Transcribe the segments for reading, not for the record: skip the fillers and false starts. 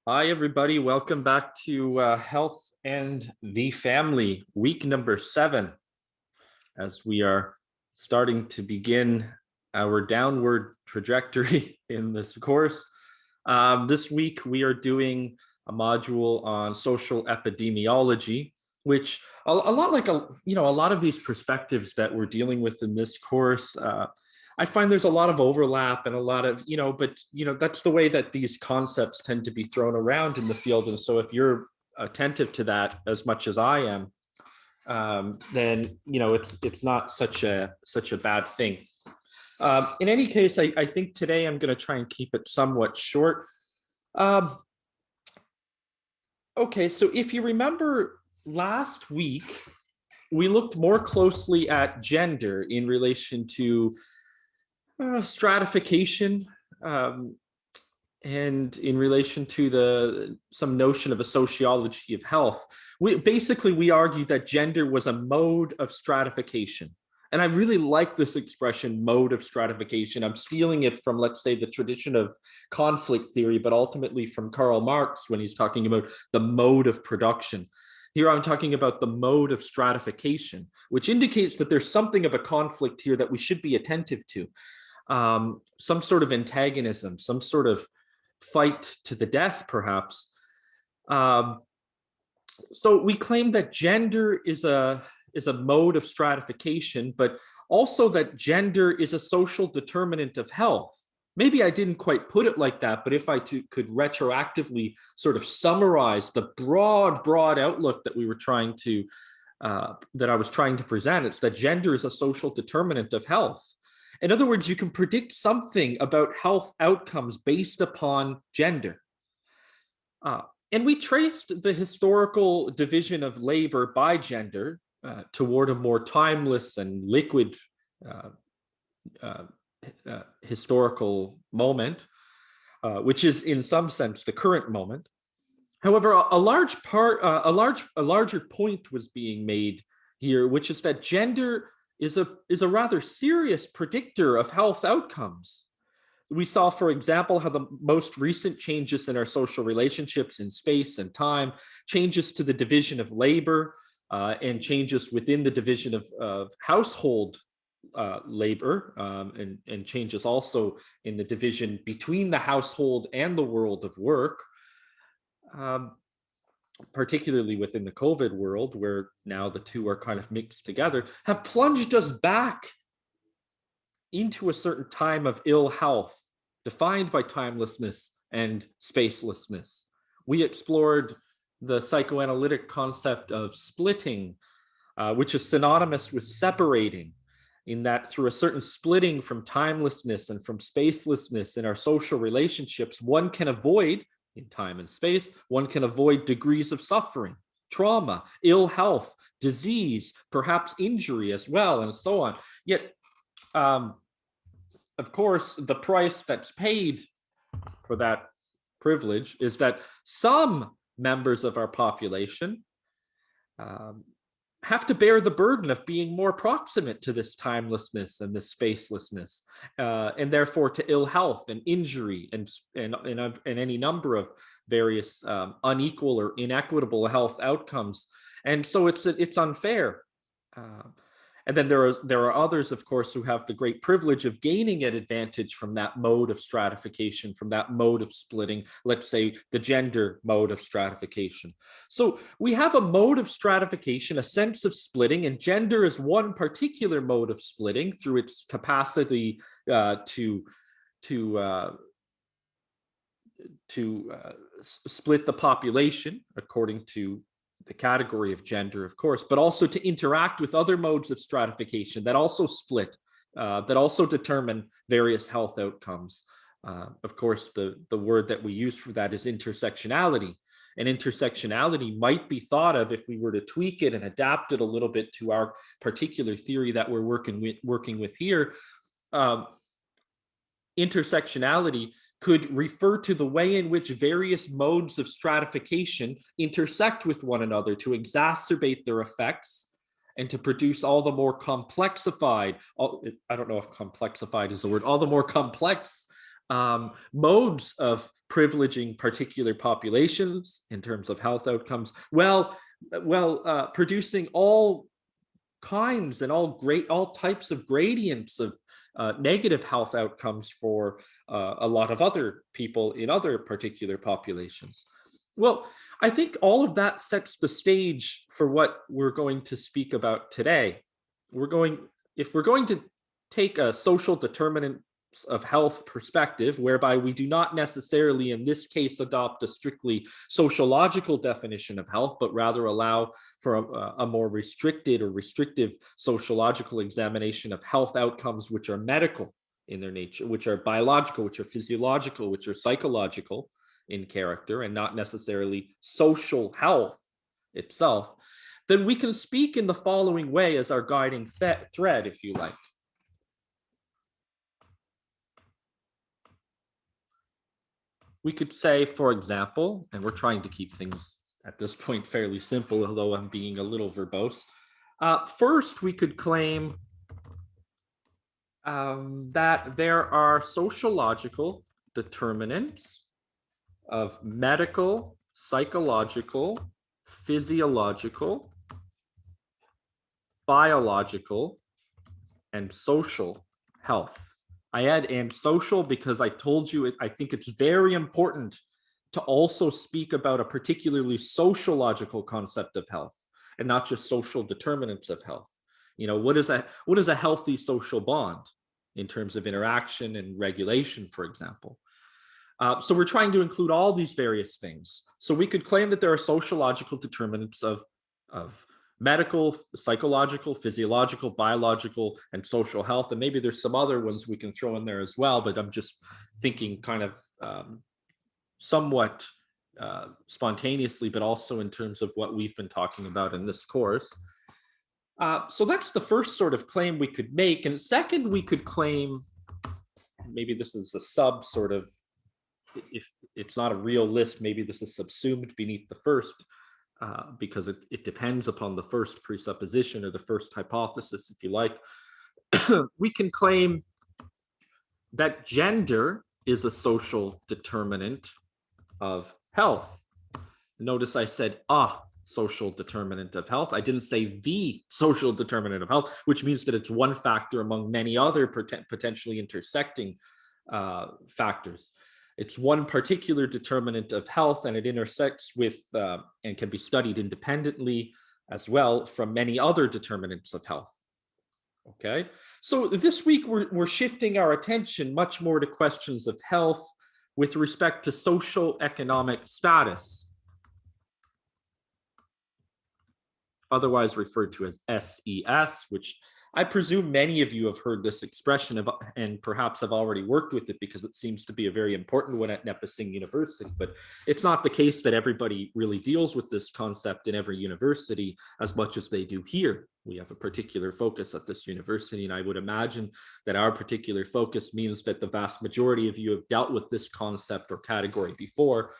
Hi, everybody. Welcome back to Health and the Family, week number 7, as we are starting to begin our downward trajectory in this course. This week, we are doing a module on social epidemiology, which a lot like a lot of these perspectives that we're dealing with in this course. I find there's a lot of overlap and a lot of, but that's the way that these concepts tend to be thrown around in the field. And so if you're attentive to that as much as I am, then it's not such a bad thing. In any case, I think today I'm going to try and keep it somewhat short. Okay, so if you remember last week, we looked more closely at gender in relation to stratification, and in relation to some notion of a sociology of health. We argued that gender was a mode of stratification. And I really like this expression, mode of stratification. I'm stealing it from, let's say, the tradition of conflict theory, but ultimately from Karl Marx when he's talking about the mode of production. Here I'm talking about the mode of stratification, which indicates that there's something of a conflict here that we should be attentive to. Some sort of antagonism, some sort of fight to the death, perhaps. So we claim that gender is a mode of stratification, but also that gender is a social determinant of health. Maybe I didn't quite put it like that, but if I could retroactively sort of summarize the broad outlook that we were trying to, that I was trying to present, it's that gender is a social determinant of health. In other words, you can predict something about health outcomes based upon gender. And we traced the historical division of labor by gender toward a more timeless and liquid historical moment, which is in some sense the current moment. However, a larger point was being made here, which is that gender is a rather serious predictor of health outcomes. We saw, for example, how the most recent changes in our social relationships in space and time, changes to the division of labor, and changes within the division of household labor, and changes also in the division between the household and the world of work, particularly within the COVID world, where now the two are kind of mixed together, have plunged us back into a certain time of ill health, defined by timelessness and spacelessness. We explored the psychoanalytic concept of splitting, which is synonymous with separating, in that through a certain splitting from timelessness and from spacelessness in our social relationships, one can avoid, in time and space, one can avoid degrees of suffering, trauma, ill health, disease, perhaps injury as well, and so on. Yet, of course, the price that's paid for that privilege is that some members of our population have to bear the burden of being more proximate to this timelessness and this spacelessness, and therefore to ill health and injury and any number of various unequal or inequitable health outcomes. And so it's unfair. And then there are others, of course, who have the great privilege of gaining an advantage from that mode of stratification, from that mode of splitting, let's say the gender mode of stratification. So we have a mode of stratification, a sense of splitting, and gender is one particular mode of splitting through its capacity to split the population according to the category of gender, of course, but also to interact with other modes of stratification that also split, that also determine various health outcomes. Of course, the word that we use for that is intersectionality. And intersectionality might be thought of, if we were to tweak it and adapt it a little bit to our particular theory that we're working with here. Intersectionality could refer to the way in which various modes of stratification intersect with one another to exacerbate their effects and to produce all the more complexified, I don't know if complexified is the word, all the more complex modes of privileging particular populations in terms of health outcomes, producing all kinds and all types of gradients of negative health outcomes for a lot of other people in other particular populations. Well, I think all of that sets the stage for what we're going to speak about today. If we're going to take a social determinants of health perspective, whereby we do not necessarily in this case adopt a strictly sociological definition of health, but rather allow for a more restrictive sociological examination of health outcomes which are medical in their nature, which are biological, which are physiological, which are psychological in character, and not necessarily social health itself, then we can speak in the following way as our guiding thread, if you like. We could say, for example, and we're trying to keep things at this point fairly simple, although I'm being a little verbose. First, we could claim that there are sociological determinants of medical, psychological, physiological, biological, and social health. I add and social because I told you I think it's very important to also speak about a particularly sociological concept of health and not just social determinants of health. You know, what is a healthy social bond in terms of interaction and regulation, for example? So we're trying to include all these various things. So we could claim that there are sociological determinants of medical, psychological, physiological, biological, and social health. And maybe there's some other ones we can throw in there as well, but I'm just thinking kind of somewhat spontaneously, but also in terms of what we've been talking about in this course. So that's the first sort of claim we could make. And second, we could claim, maybe this is a sub sort of, if it's not a real list, maybe this is subsumed beneath the first, because it depends upon the first presupposition or the first hypothesis, if you like. We can claim that gender is a social determinant of health. Notice I said social determinant of health. I didn't say the social determinant of health, which means that it's one factor among many other potentially intersecting factors. It's one particular determinant of health, and it intersects with and can be studied independently as well from many other determinants of health. Okay, so this week we're shifting our attention much more to questions of health with respect to social economic status, otherwise referred to as SES, which I presume many of you have heard this expression and perhaps have already worked with it because it seems to be a very important one at Nipissing University. But it's not the case that everybody really deals with this concept in every university as much as they do here. We have a particular focus at this university, and I would imagine that our particular focus means that the vast majority of you have dealt with this concept or category before.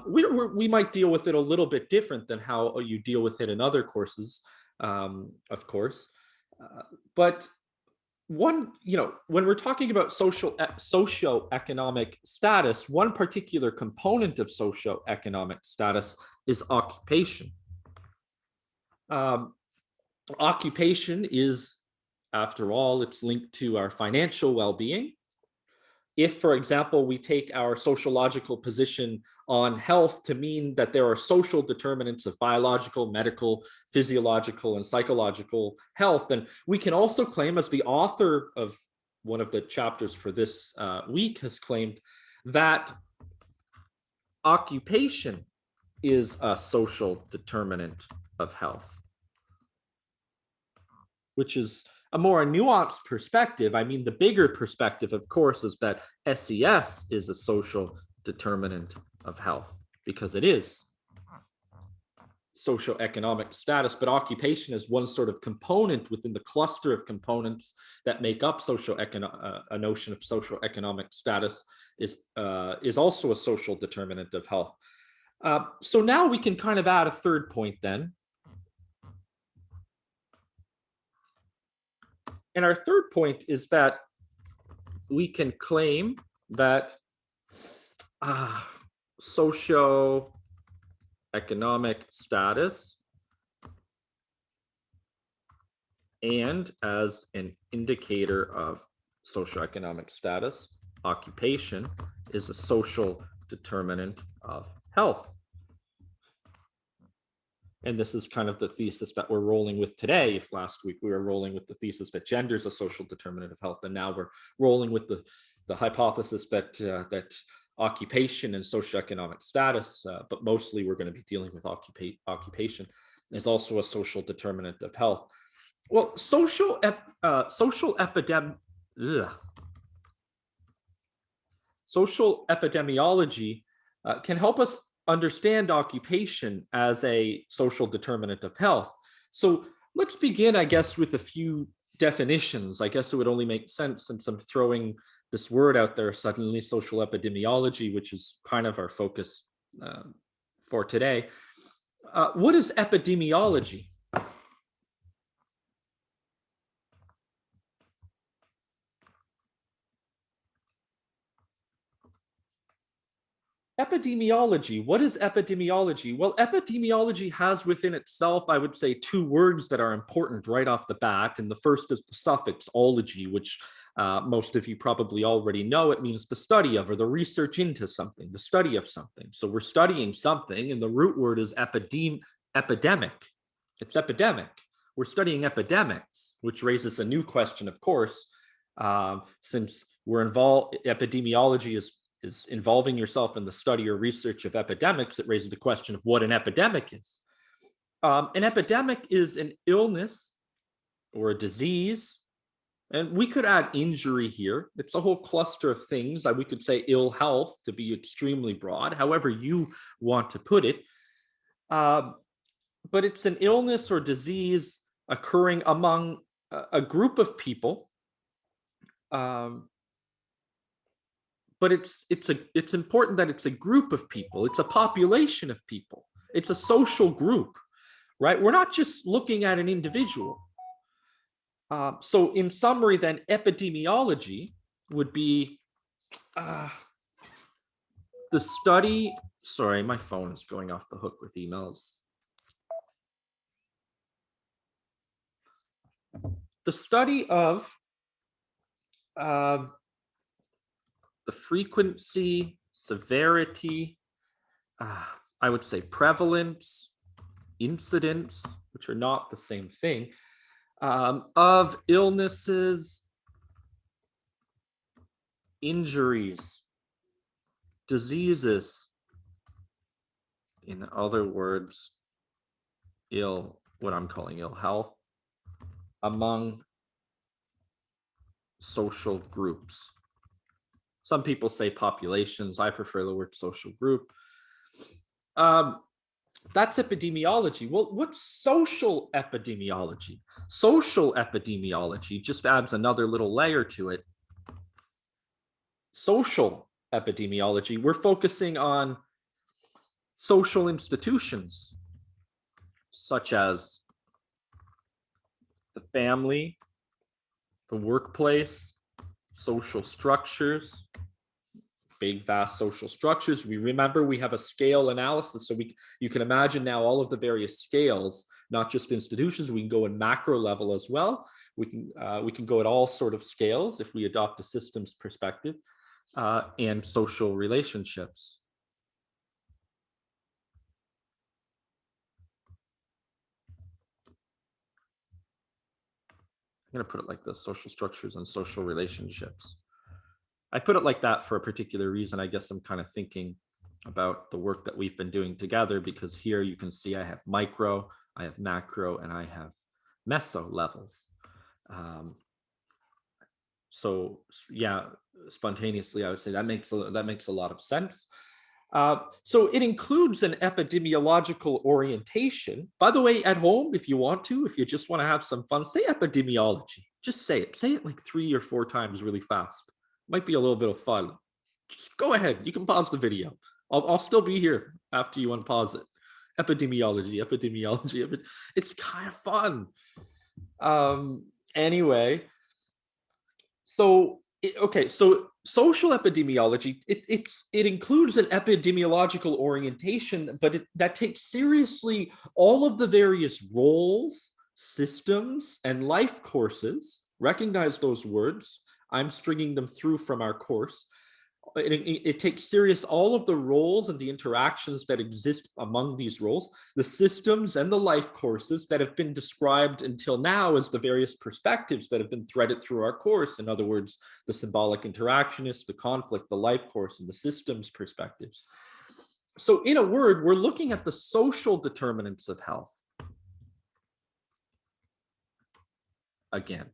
We might deal with it a little bit different than how you deal with it in other courses, of course. But when we're talking about socioeconomic status, one particular component of socioeconomic status is occupation. Occupation is, after all, it's linked to our financial well-being. If, for example, we take our sociological position on health to mean that there are social determinants of biological, medical, physiological, and psychological health, then we can also claim, as the author of one of the chapters for this week has claimed, that occupation is a social determinant of health, which is a more nuanced perspective. I mean, the bigger perspective, of course, is that SES is a social determinant of health because it is socioeconomic status, but occupation is one sort of component within the cluster of components that make up a notion of socioeconomic status is also a social determinant of health. So now we can kind of add a third point then. And our third point is that we can claim that socio-economic status and as an indicator of socioeconomic status, occupation is a social determinant of health. And this is kind of the thesis that we're rolling with today. If last week we were rolling with the thesis that gender is a social determinant of health, and now we're rolling with the hypothesis that that occupation and socioeconomic status, but mostly we're going to be dealing with occupation, is also a social determinant of health. Well, social epidemiology can help us understand occupation as a social determinant of health. So let's begin, I guess, with a few definitions. I guess it would only make sense since I'm throwing this word out there suddenly, social epidemiology, which is kind of our focus for today. What is epidemiology? Epidemiology. What is epidemiology? Well, epidemiology has within itself, I would say, two words that are important right off the bat. And the first is the suffix ology, which most of you probably already know. It means the study of or the research into something, the study of something. So we're studying something, and the root word is epidemic. It's epidemic. We're studying epidemics, which raises a new question, of course, since we're involved. Epidemiology is involving yourself in the study or research of epidemics. It raises the question of what an epidemic is. An epidemic is an illness or a disease, and we could add injury here. It's a whole cluster of things. We could say ill health to be extremely broad, however you want to put it. But it's an illness or disease occurring among a group of people. But it's important that it's a group of people. It's a population of people. It's a social group, right? We're not just looking at an individual. So in summary, then, epidemiology would be the study. Sorry, my phone is going off the hook with emails. The study of the frequency, severity, I would say prevalence, incidence, which are not the same thing, of illnesses, injuries, diseases, in other words, what I'm calling ill health, among social groups. Some people say populations. I prefer the word social group. That's epidemiology. Well, what's social epidemiology? Social epidemiology just adds another little layer to it. Social epidemiology, we're focusing on social institutions, such as the family, the workplace, social structures, big, vast social structures. We remember we have a scale analysis, so you can imagine now all of the various scales, not just institutions. We can go in macro level as well. We can go at all sort of scales if we adopt a systems perspective, and social relationships. I'm going to put it like this: social structures and social relationships. I put it like that for a particular reason. I guess I'm kind of thinking about the work that we've been doing together, because here you can see I have micro, I have macro, and I have meso levels. So yeah, spontaneously, I would say that makes a lot of sense. So it includes an epidemiological orientation. By the way, at home, if you just want to have some fun, say epidemiology. Just say it like 3 or 4 times really fast. Might be a little bit of fun. Just go ahead. You can pause the video. I'll still be here after you unpause it. Epidemiology. It's kind of fun. Anyway, so social epidemiology, it includes an epidemiological orientation, but that takes seriously all of the various roles, systems, and life courses. Recognize those words. I'm stringing them through from our course. It takes serious all of the roles and the interactions that exist among these roles, the systems and the life courses that have been described until now as the various perspectives that have been threaded through our course. In other words, the symbolic interactionist, the conflict, the life course, and the systems perspectives. So in a word, we're looking at the social determinants of health. Again,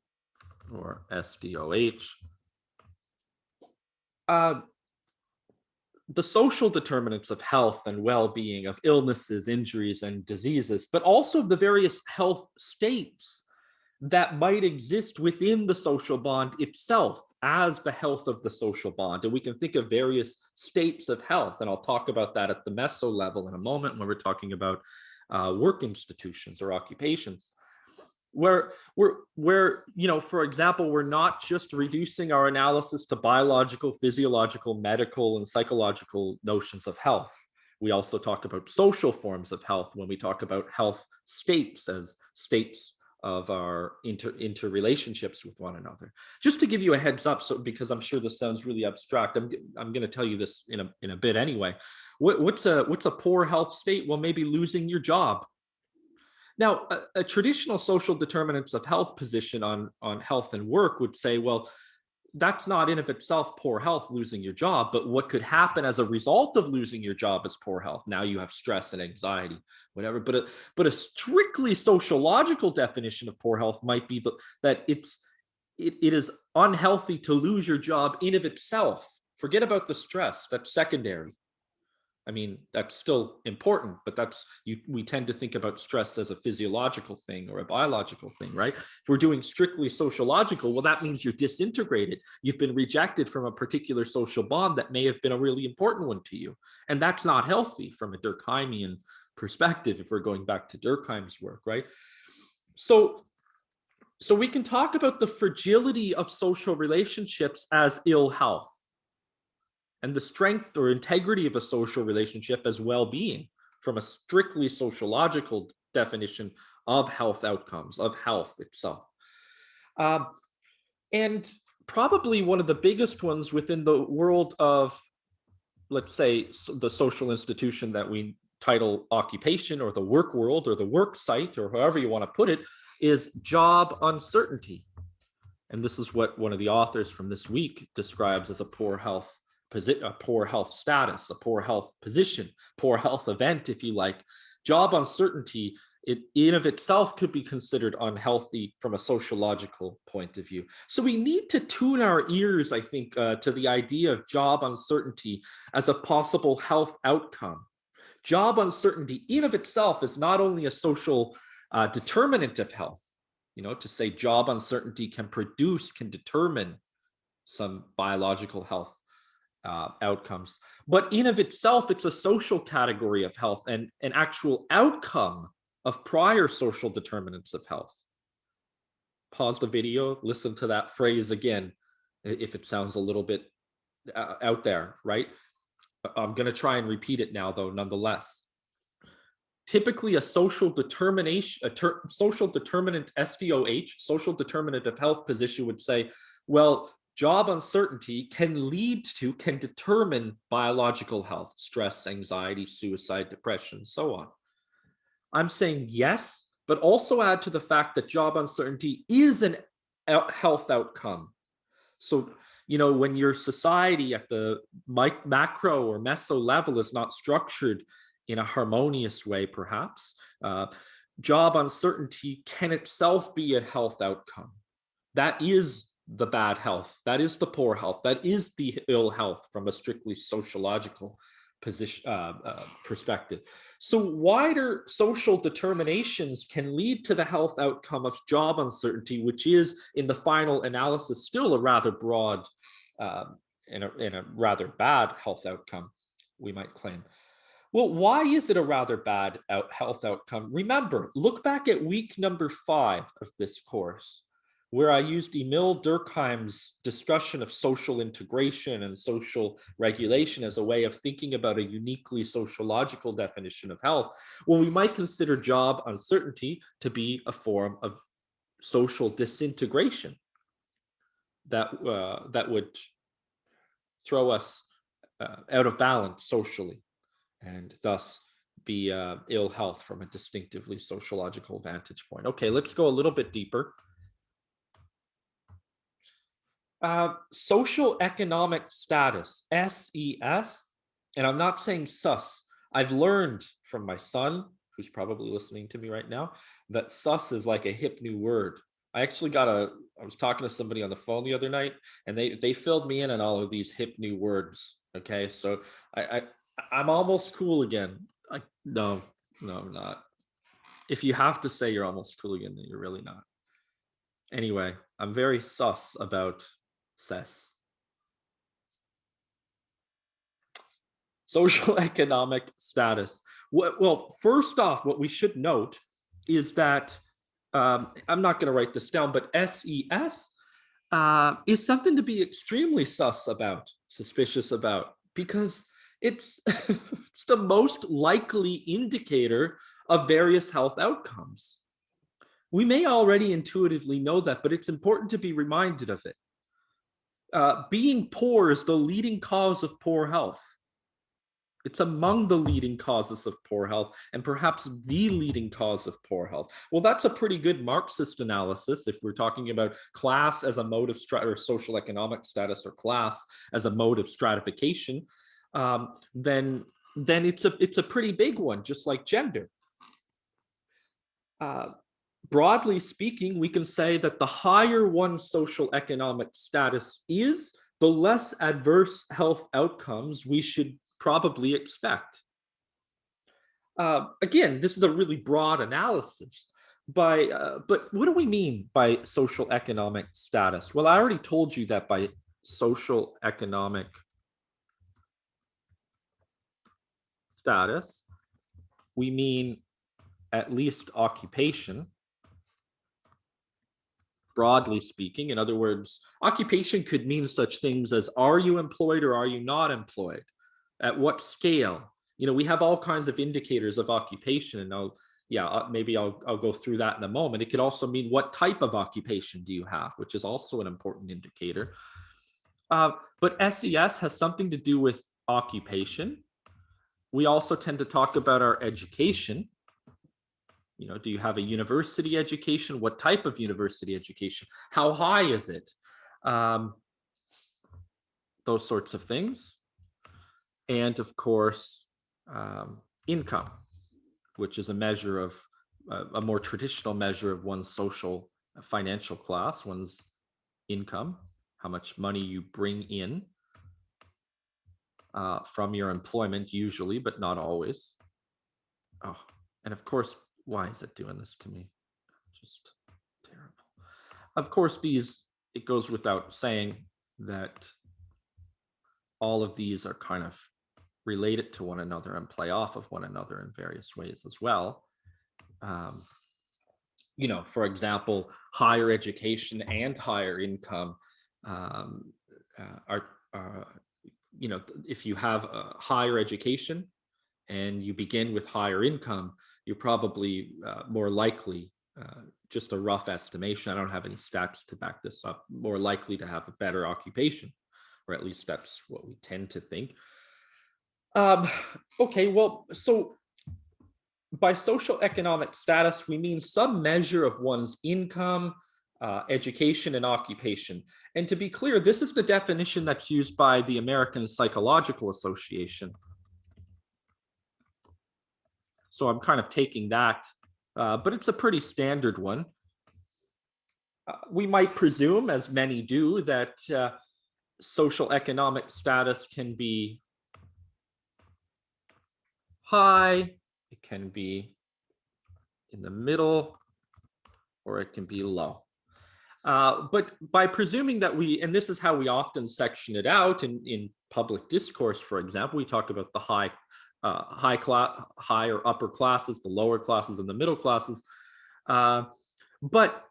or SDOH. The social determinants of health and well-being, of illnesses, injuries, and diseases, but also the various health states that might exist within the social bond itself as the health of the social bond. And we can think of various states of health, and I'll talk about that at the meso level in a moment when we're talking about work institutions or occupations. Where, for example, we're not just reducing our analysis to biological, physiological, medical, and psychological notions of health. We also talk about social forms of health when we talk about health states as states of our interrelationships with one another. Just to give you a heads up, because I'm sure this sounds really abstract, I'm going to tell you this in a bit anyway. What's a poor health state? Well, maybe losing your job. Now, a traditional social determinants of health position on health and work would say, well, that's not in of itself poor health, losing your job, but what could happen as a result of losing your job is poor health. Now you have stress and anxiety, whatever. But a strictly sociological definition of poor health might be that it is unhealthy to lose your job in of itself. Forget about the stress, that's secondary. I mean, that's still important, but we tend to think about stress as a physiological thing or a biological thing, right? If we're doing strictly sociological, well, that means you're disintegrated. You've been rejected from a particular social bond that may have been a really important one to you. And that's not healthy from a Durkheimian perspective, if we're going back to Durkheim's work, right? So we can talk about the fragility of social relationships as ill health, and the strength or integrity of a social relationship as well-being from a strictly sociological definition of health outcomes, of health itself. And probably one of the biggest ones within the world of, let's say, the social institution that we title occupation, or the work world, or the work site, or however you want to put it, is job uncertainty. And this is what one of the authors from this week describes as a poor health status, a poor health position, poor health event, if you like. Job uncertainty, in of itself could be considered unhealthy from a sociological point of view. So we need to tune our ears, I think, to the idea of job uncertainty as a possible health outcome. Job uncertainty in of itself is not only a social determinant of health. To say job uncertainty can determine some biological health outcomes, but in of itself, it's a social category of health and an actual outcome of prior social determinants of health. Pause the video, listen to that phrase again, if it sounds a little bit out there, right? I'm going to try and repeat it now, though, nonetheless. Typically, a social determinant SDOH, social determinant of health position would say, well, job uncertainty can determine biological health, stress, anxiety, suicide, depression, so on. I'm saying yes, but also add to the fact that job uncertainty is an health outcome. So, when your society at the macro or meso level is not structured in a harmonious way, perhaps, job uncertainty can itself be a health outcome. That is the bad health. That is the poor health. That is the ill health from a strictly sociological perspective. So wider social determinations can lead to the health outcome of job uncertainty, which is, in the final analysis, still a rather broad and a rather bad health outcome, we might claim. Well, why is it a rather bad health outcome? Remember, look back at week number 5 of this course. where I used Emil Durkheim's discussion of social integration and social regulation as a way of thinking about a uniquely sociological definition of health, well, we might consider job uncertainty to be a form of social disintegration that would throw us out of balance socially, and thus be ill health from a distinctively sociological vantage point. Okay, let's go a little bit deeper. Social economic status, SES, and I'm not saying sus. I've learned from my son, who's probably listening to me right now, that sus is like a hip new word. I was talking to somebody on the phone the other night, and they filled me in on all of these hip new words. Okay, so I'm almost cool again. No, I'm not. If you have to say you're almost cool again, then you're really not. Anyway, I'm very sus about SES. Social economic status. Well, first off, what we should note is that I'm not going to write this down, but SES is something to be extremely suspicious about, because it's it's the most likely indicator of various health outcomes. We may already intuitively know that, but it's important to be reminded of it. Being poor is the leading cause of poor health. It's among the leading causes of poor health, and perhaps the leading cause of poor health. Well, that's a pretty good Marxist analysis if we're talking about class as a mode of or social economic status, or class as a mode of stratification. Then it's a pretty big one, just like gender. Broadly speaking, we can say that the higher one's social economic status is, the less adverse health outcomes we should probably expect. Again, this is a really broad analysis, but what do we mean by social economic status? Well, I already told you that by social economic status, we mean at least occupation, broadly speaking. In other words, occupation could mean such things as, are you employed or are you not employed? At what scale? We have all kinds of indicators of occupation, and maybe I'll go through that in a moment. It could also mean, what type of occupation do you have, which is also an important indicator. But SES has something to do with occupation. We also tend to talk about our education. Do you have a university education? What type of university education? How high is it? Those sorts of things. And of course, income, which is a measure of a more traditional measure of one's social financial class, one's income, how much money you bring in from your employment, usually, but not always. Oh, and of course, why is it doing this to me? Just terrible. Of course, it goes without saying that all of these are kind of related to one another and play off of one another in various ways as well. For example, higher education and higher income if you have a higher education and you begin with higher income, you're probably more likely, just a rough estimation, I don't have any stats to back this up, more likely to have a better occupation, or at least that's what we tend to think. Okay, well, so by social economic status, we mean some measure of one's income, education, and occupation. And to be clear, this is the definition that's used by the American Psychological Association. So I'm kind of taking that, but it's a pretty standard one. We might presume, as many do, that social economic status can be high, it can be in the middle, or it can be low. But by presuming that and this is how we often section it out in public discourse, for example, we talk about the high or upper classes, the lower classes, and the middle classes. But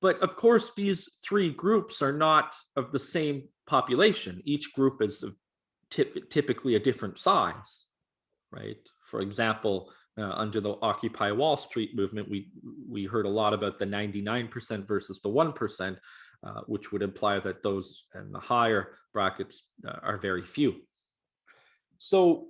But of course, these three groups are not of the same population. Each group is typically a different size, right? For example, under the Occupy Wall Street movement, we heard a lot about the 99% versus the 1%, which would imply that those in the higher brackets are very few. So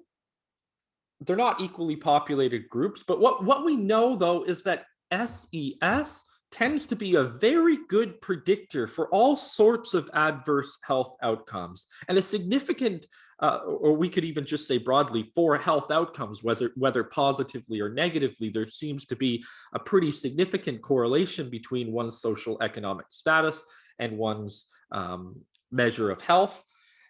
they're not equally populated groups, but what we know though is that SES tends to be a very good predictor for all sorts of adverse health outcomes, and a significant, or we could even just say broadly, for health outcomes, whether positively or negatively, there seems to be a pretty significant correlation between one's social economic status and one's measure of health,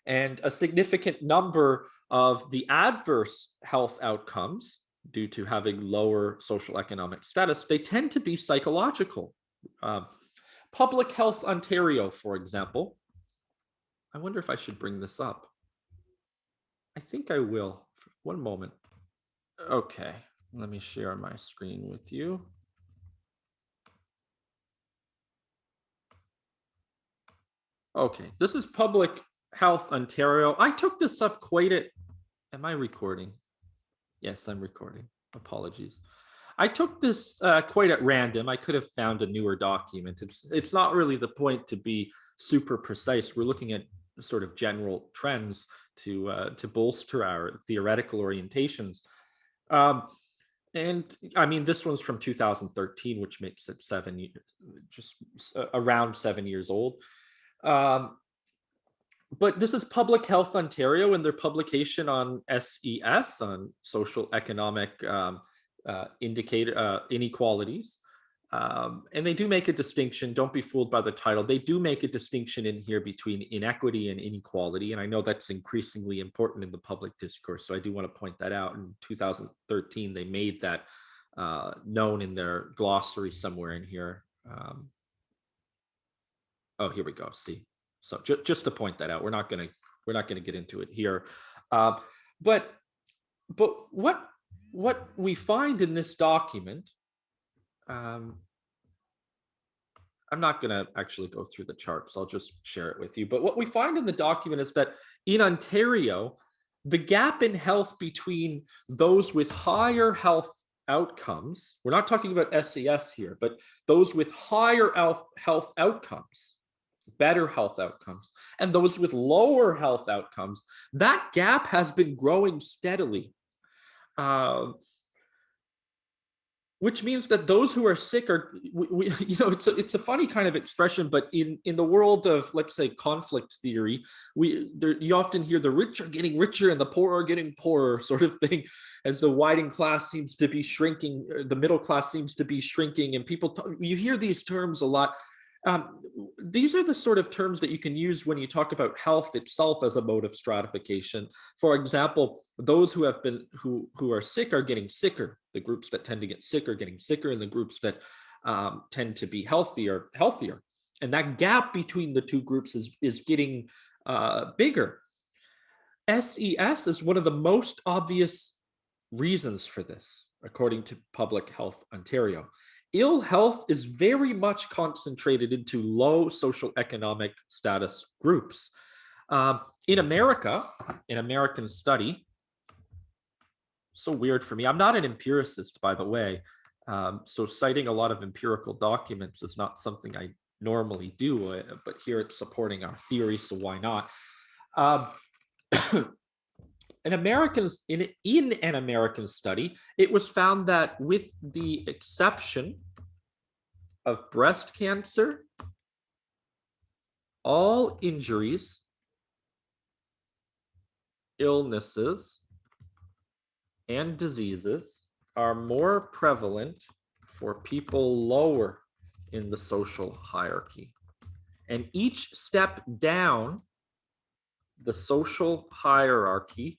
and a significant number of the adverse health outcomes due to having lower social economic status, they tend to be psychological. Public Health Ontario, for example. I wonder if I should bring this up. I think I will. One moment. Okay, let me share my screen with you. Okay, this is Public Health Ontario. I took this up quite a... Am I recording? Yes, I'm recording. Apologies. I took this quite at random. I could have found a newer document. It's not really the point to be super precise. We're looking at sort of general trends to bolster our theoretical orientations. And I mean, this one's from 2013, which makes it just around 7 years old. But this is Public Health Ontario and their publication on SES, on social economic inequalities. And they do make a distinction. Don't be fooled by the title. They do make a distinction in here between inequity and inequality. And I know that's increasingly important in the public discourse. So I do want to point that out. In 2013, they made that known in their glossary somewhere in here. Oh, here we go. See. So just to point that out, we're not going to get into it here, but what we find in this document, I'm not going to actually go through the charts. I'll just share it with you. But what we find in the document is that in Ontario, the gap in health between those with higher health outcomes, we're not talking about SES here, but those with higher health outcomes, better health outcomes, and those with lower health outcomes, that gap has been growing steadily, which means that those who are sick are, it's a funny kind of expression, but in the world of, let's say, conflict theory, you often hear the rich are getting richer and the poor are getting poorer, sort of thing, as the widening class seems to be shrinking, the middle class seems to be shrinking, and you hear these terms a lot. These are the sort of terms that you can use when you talk about health itself as a mode of stratification. For example, those who are sick are getting sicker. The groups that tend to get sick are getting sicker, and the groups that tend to be healthier. And that gap between the two groups is getting bigger. SES is one of the most obvious reasons for this, according to Public Health Ontario. Ill health is very much concentrated into low social economic status groups. In America, an American study, so weird for me. I'm not an empiricist, by the way. So citing a lot of empirical documents is not something I normally do, but here it's supporting our theory, so why not? In an American study, it was found that with the exception of breast cancer, all injuries, illnesses, and diseases are more prevalent for people lower in the social hierarchy. And each step down the social hierarchy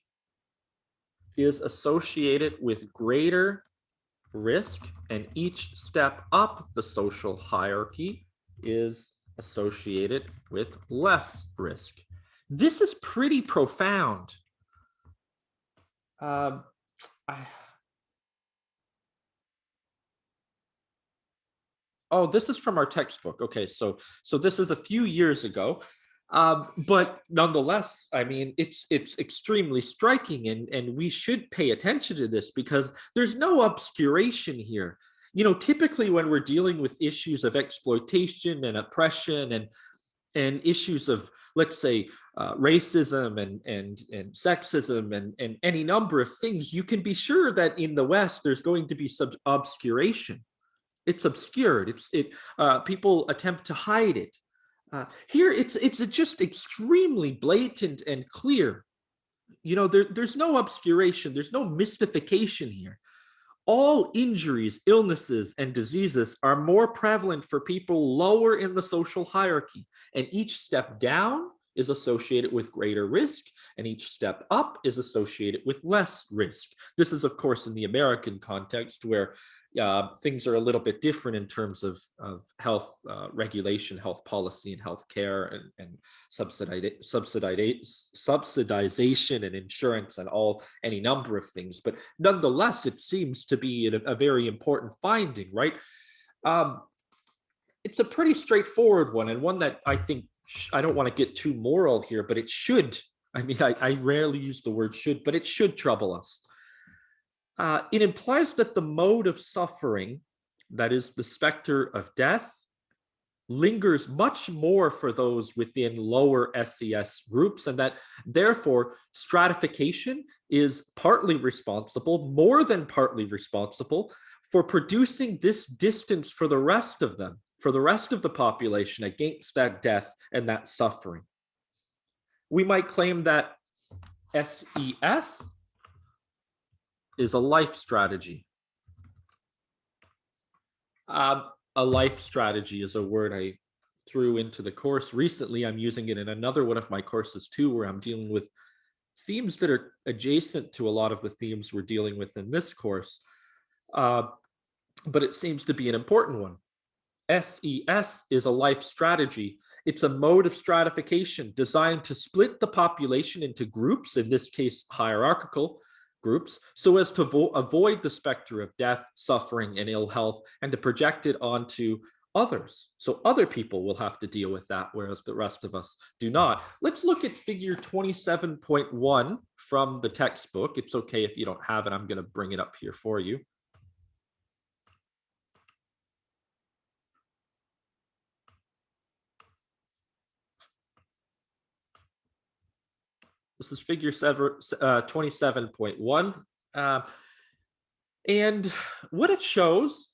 is associated with greater risk, and each step up the social hierarchy is associated with less risk. This is pretty profound. Oh, this is from our textbook. Okay, so this is a few years ago, but nonetheless, I mean, it's extremely striking, and we should pay attention to this because there's no obscuration here. You know, typically when we're dealing with issues of exploitation and oppression and issues of, let's say, racism and sexism and any number of things, you can be sure that in the West there's going to be some obscuration. It's obscured. People attempt to hide it. Here, it's just extremely blatant and clear. You know, there's no obscuration. There's no mystification here. All injuries, illnesses, and diseases are more prevalent for people lower in the social hierarchy, and each step down is associated with greater risk, and each step up is associated with less risk. This is, of course, in the American context where things are a little bit different in terms of health regulation, health policy, and health care, and subsidization and insurance and any number of things. But nonetheless, it seems to be a very important finding, right? It's a pretty straightforward one, and one that I think, I don't want to get too moral here, but it should. I mean, I rarely use the word should, but it should trouble us. It implies that the mode of suffering, that is the specter of death, lingers much more for those within lower SES groups, and that therefore stratification is partly responsible, more than partly responsible, for producing this distance for the rest of them, for the rest of the population against that death and that suffering. We might claim that SES is a life strategy. A life strategy is a word I threw into the course recently. I'm using it in another one of my courses too, where I'm dealing with themes that are adjacent to a lot of the themes we're dealing with in this course. But it seems to be an important one. SES is a life strategy. It's a mode of stratification designed to split the population into groups, in this case, hierarchical groups, so as to avoid the specter of death, suffering, and ill health, and to project it onto others. So other people will have to deal with that, whereas the rest of us do not. Let's look at figure 27.1 from the textbook. It's okay if you don't have it. I'm going to bring it up here for you. This is figure 27.1. And what it shows,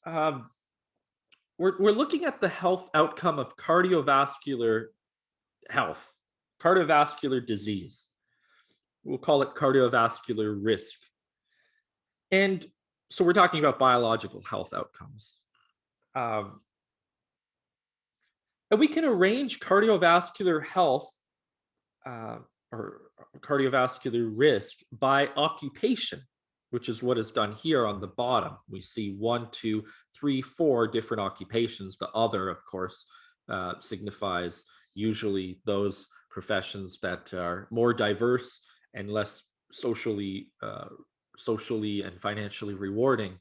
we're looking at the health outcome of cardiovascular health, cardiovascular disease. We'll call it cardiovascular risk. And so we're talking about biological health outcomes. And we can arrange cardiovascular health or cardiovascular risk by occupation, which is what is done here on the bottom. We see 1, 2, 3, 4 different occupations. The other, of course, signifies usually those professions that are more diverse and less socially and financially rewarding,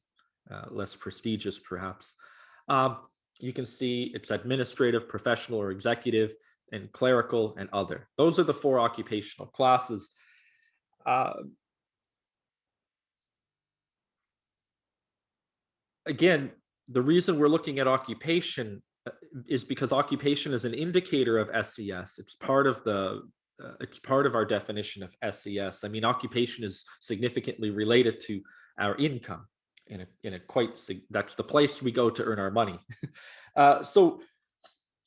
less prestigious, perhaps. You can see it's administrative, professional, or executive, and clerical, and other. Those are the 4 occupational classes. Again, the reason we're looking at occupation is because occupation is an indicator of SES. It's part of our definition of SES. I mean, occupation is significantly related to our income that's the place we go to earn our money. So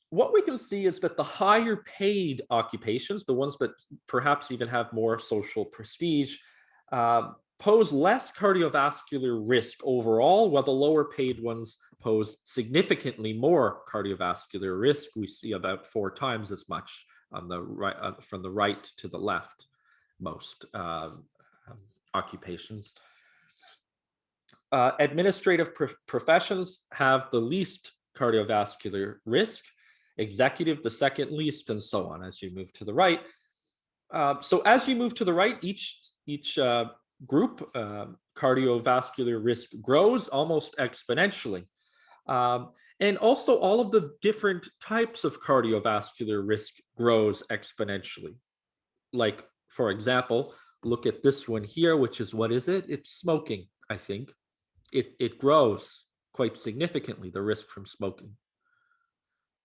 what we can see is that the higher paid occupations, the ones that perhaps even have more social prestige, pose less cardiovascular risk overall, while the lower paid ones pose significantly more cardiovascular risk. We see about 4 times as much on the right, from the right to the left, most occupations. Administrative professions have the least cardiovascular risk, executive the second least, and so on as you move to the right. So as you move to the right, each group cardiovascular risk grows almost exponentially. And also all of the different types of cardiovascular risk grows exponentially. Like, for example, look at this one here, which is, what is it? It's smoking, I think. It grows quite significantly, the risk from smoking.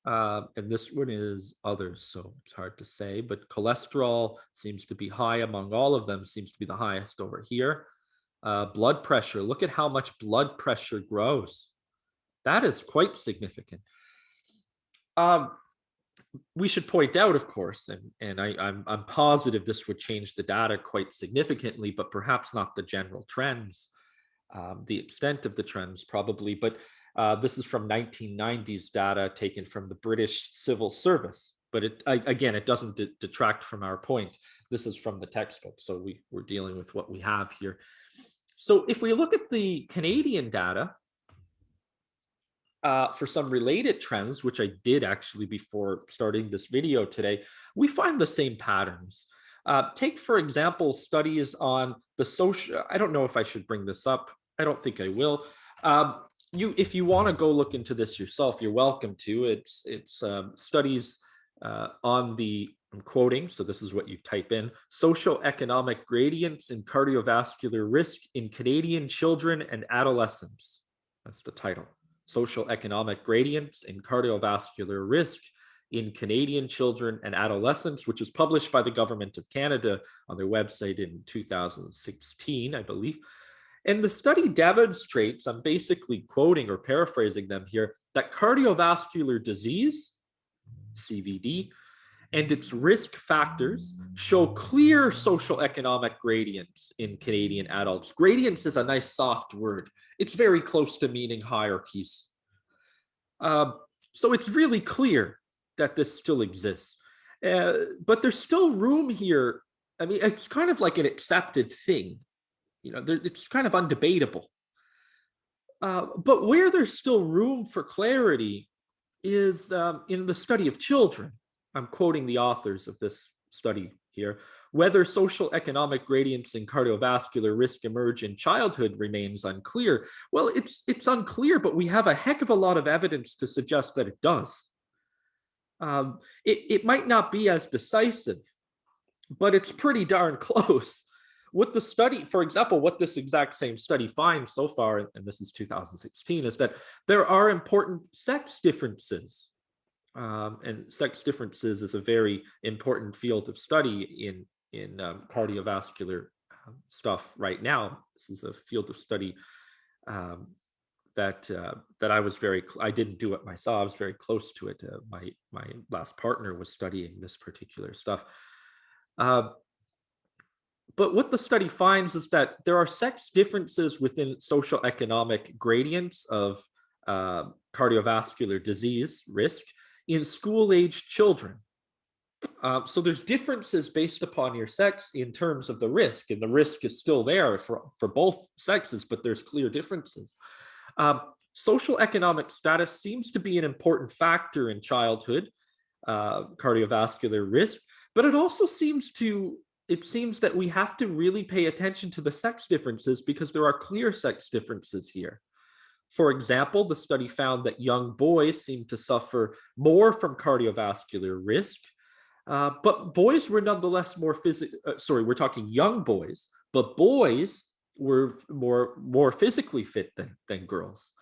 And this one is others, so it's hard to say, but cholesterol seems to be high among all of them, seems to be the highest over here. Blood pressure, look at how much blood pressure grows. That is quite significant. We should point out, of course, and I'm positive this would change the data quite significantly, but perhaps not the general trends. The extent of the trends probably, but this is from 1990s data taken from the British Civil Service. But again, it doesn't detract from our point. This is from the textbook, so we're dealing with what we have here. So if we look at the Canadian data, for some related trends, which I did actually before starting this video today, we find the same patterns. Take, for example, studies on the social, I don't know if I should bring this up. I don't think I will. If you want to go look into this yourself, you're welcome to. It's studies on the, I'm quoting, so this is what you type in, socioeconomic gradients in cardiovascular risk in Canadian children and adolescents. That's the title. Social economic gradients in cardiovascular risk in Canadian children and adolescents, which was published by the Government of Canada on their website in 2016, I believe. And the study demonstrates, I'm basically quoting or paraphrasing them here, that cardiovascular disease, CVD, and its risk factors show clear social economic gradients in Canadian adults. Gradients is a nice soft word. It's very close to meaning hierarchies. So it's really clear that this still exists. But there's still room here. I mean, it's kind of like an accepted thing. You know, it's kind of undebatable. But where there's still room for clarity is in the study of children. I'm quoting the authors of this study here. Whether social economic gradients in cardiovascular risk emerge in childhood remains unclear. Well, it's unclear, but we have a heck of a lot of evidence to suggest that it does. It might not be as decisive, but it's pretty darn close. What the study, for example, what this exact same study finds so far, and this is 2016, is that there are important sex differences. And sex differences is a very important field of study in cardiovascular stuff right now. This is a field of study that I was I didn't do it myself. I was very close to it. My last partner was studying this particular stuff. But what the study finds is that there are sex differences within social economic gradients of cardiovascular disease risk in school-aged children. So there's differences based upon your sex in terms of the risk, and the risk is still there for both sexes, but there's clear differences. Social economic status seems to be an important factor in childhood cardiovascular risk, but it also seems that we have to really pay attention to the sex differences because there are clear sex differences here. For example, the study found that young boys seem to suffer more from cardiovascular risk, but boys were nonetheless more we're talking young boys, but boys were more physically fit than girls.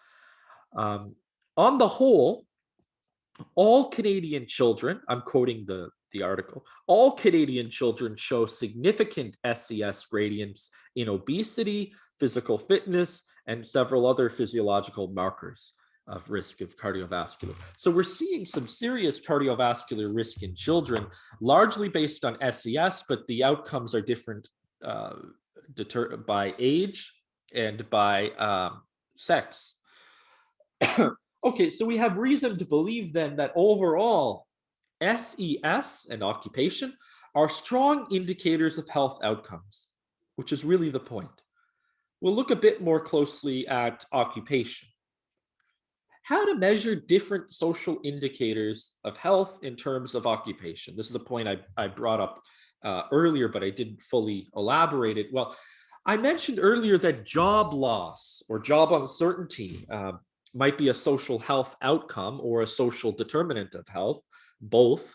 On the whole, all Canadian children, I'm quoting the article, all Canadian children show significant SES gradients in obesity, physical fitness, and several other physiological markers of risk of cardiovascular. So we're seeing some serious cardiovascular risk in children, largely based on SES, but the outcomes are different by age and by sex. Okay, so we have reason to believe then that overall, SES and occupation are strong indicators of health outcomes, which is really the point. We'll look a bit more closely at occupation. How to measure different social indicators of health in terms of occupation. This is a point I brought up earlier, but I didn't fully elaborate it. Well, I mentioned earlier that job loss or job uncertainty might be a social health outcome or a social determinant of health, both.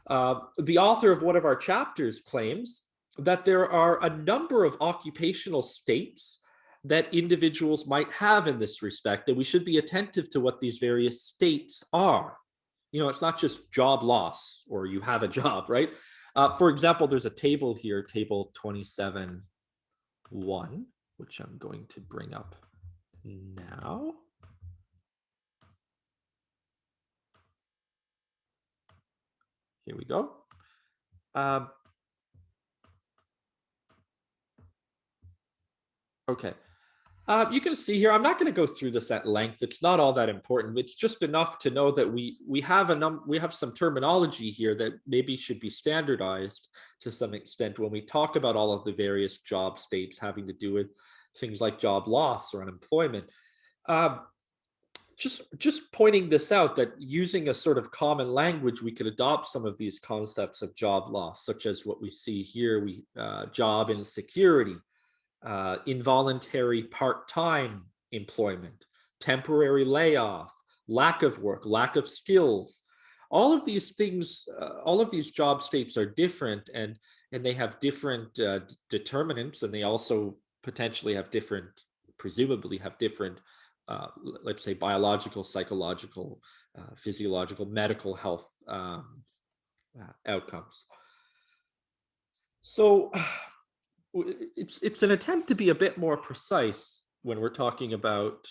The author of one of our chapters claims that there are a number of occupational states that individuals might have in this respect, and we should be attentive to what these various states are. You know, it's not just job loss or you have a job, right? For example, there's a table here, table 27.1, which I'm going to bring up now. Here we go. Okay. You can see here, I'm not going to go through this at length. It's not all that important. It's just enough to know that we have some terminology here that maybe should be standardized to some extent when we talk about all of the various job states having to do with things like job loss or unemployment. Just pointing this out, that using a sort of common language, we could adopt some of these concepts of job loss, such as what we see here, job insecurity, involuntary part-time employment, temporary layoff, lack of work, lack of skills. All of these things, all of these job states are different, and they have different determinants, and they also potentially have different, presumably have different, let's say, biological, psychological, physiological, medical health outcomes. So it's an attempt to be a bit more precise when we're talking about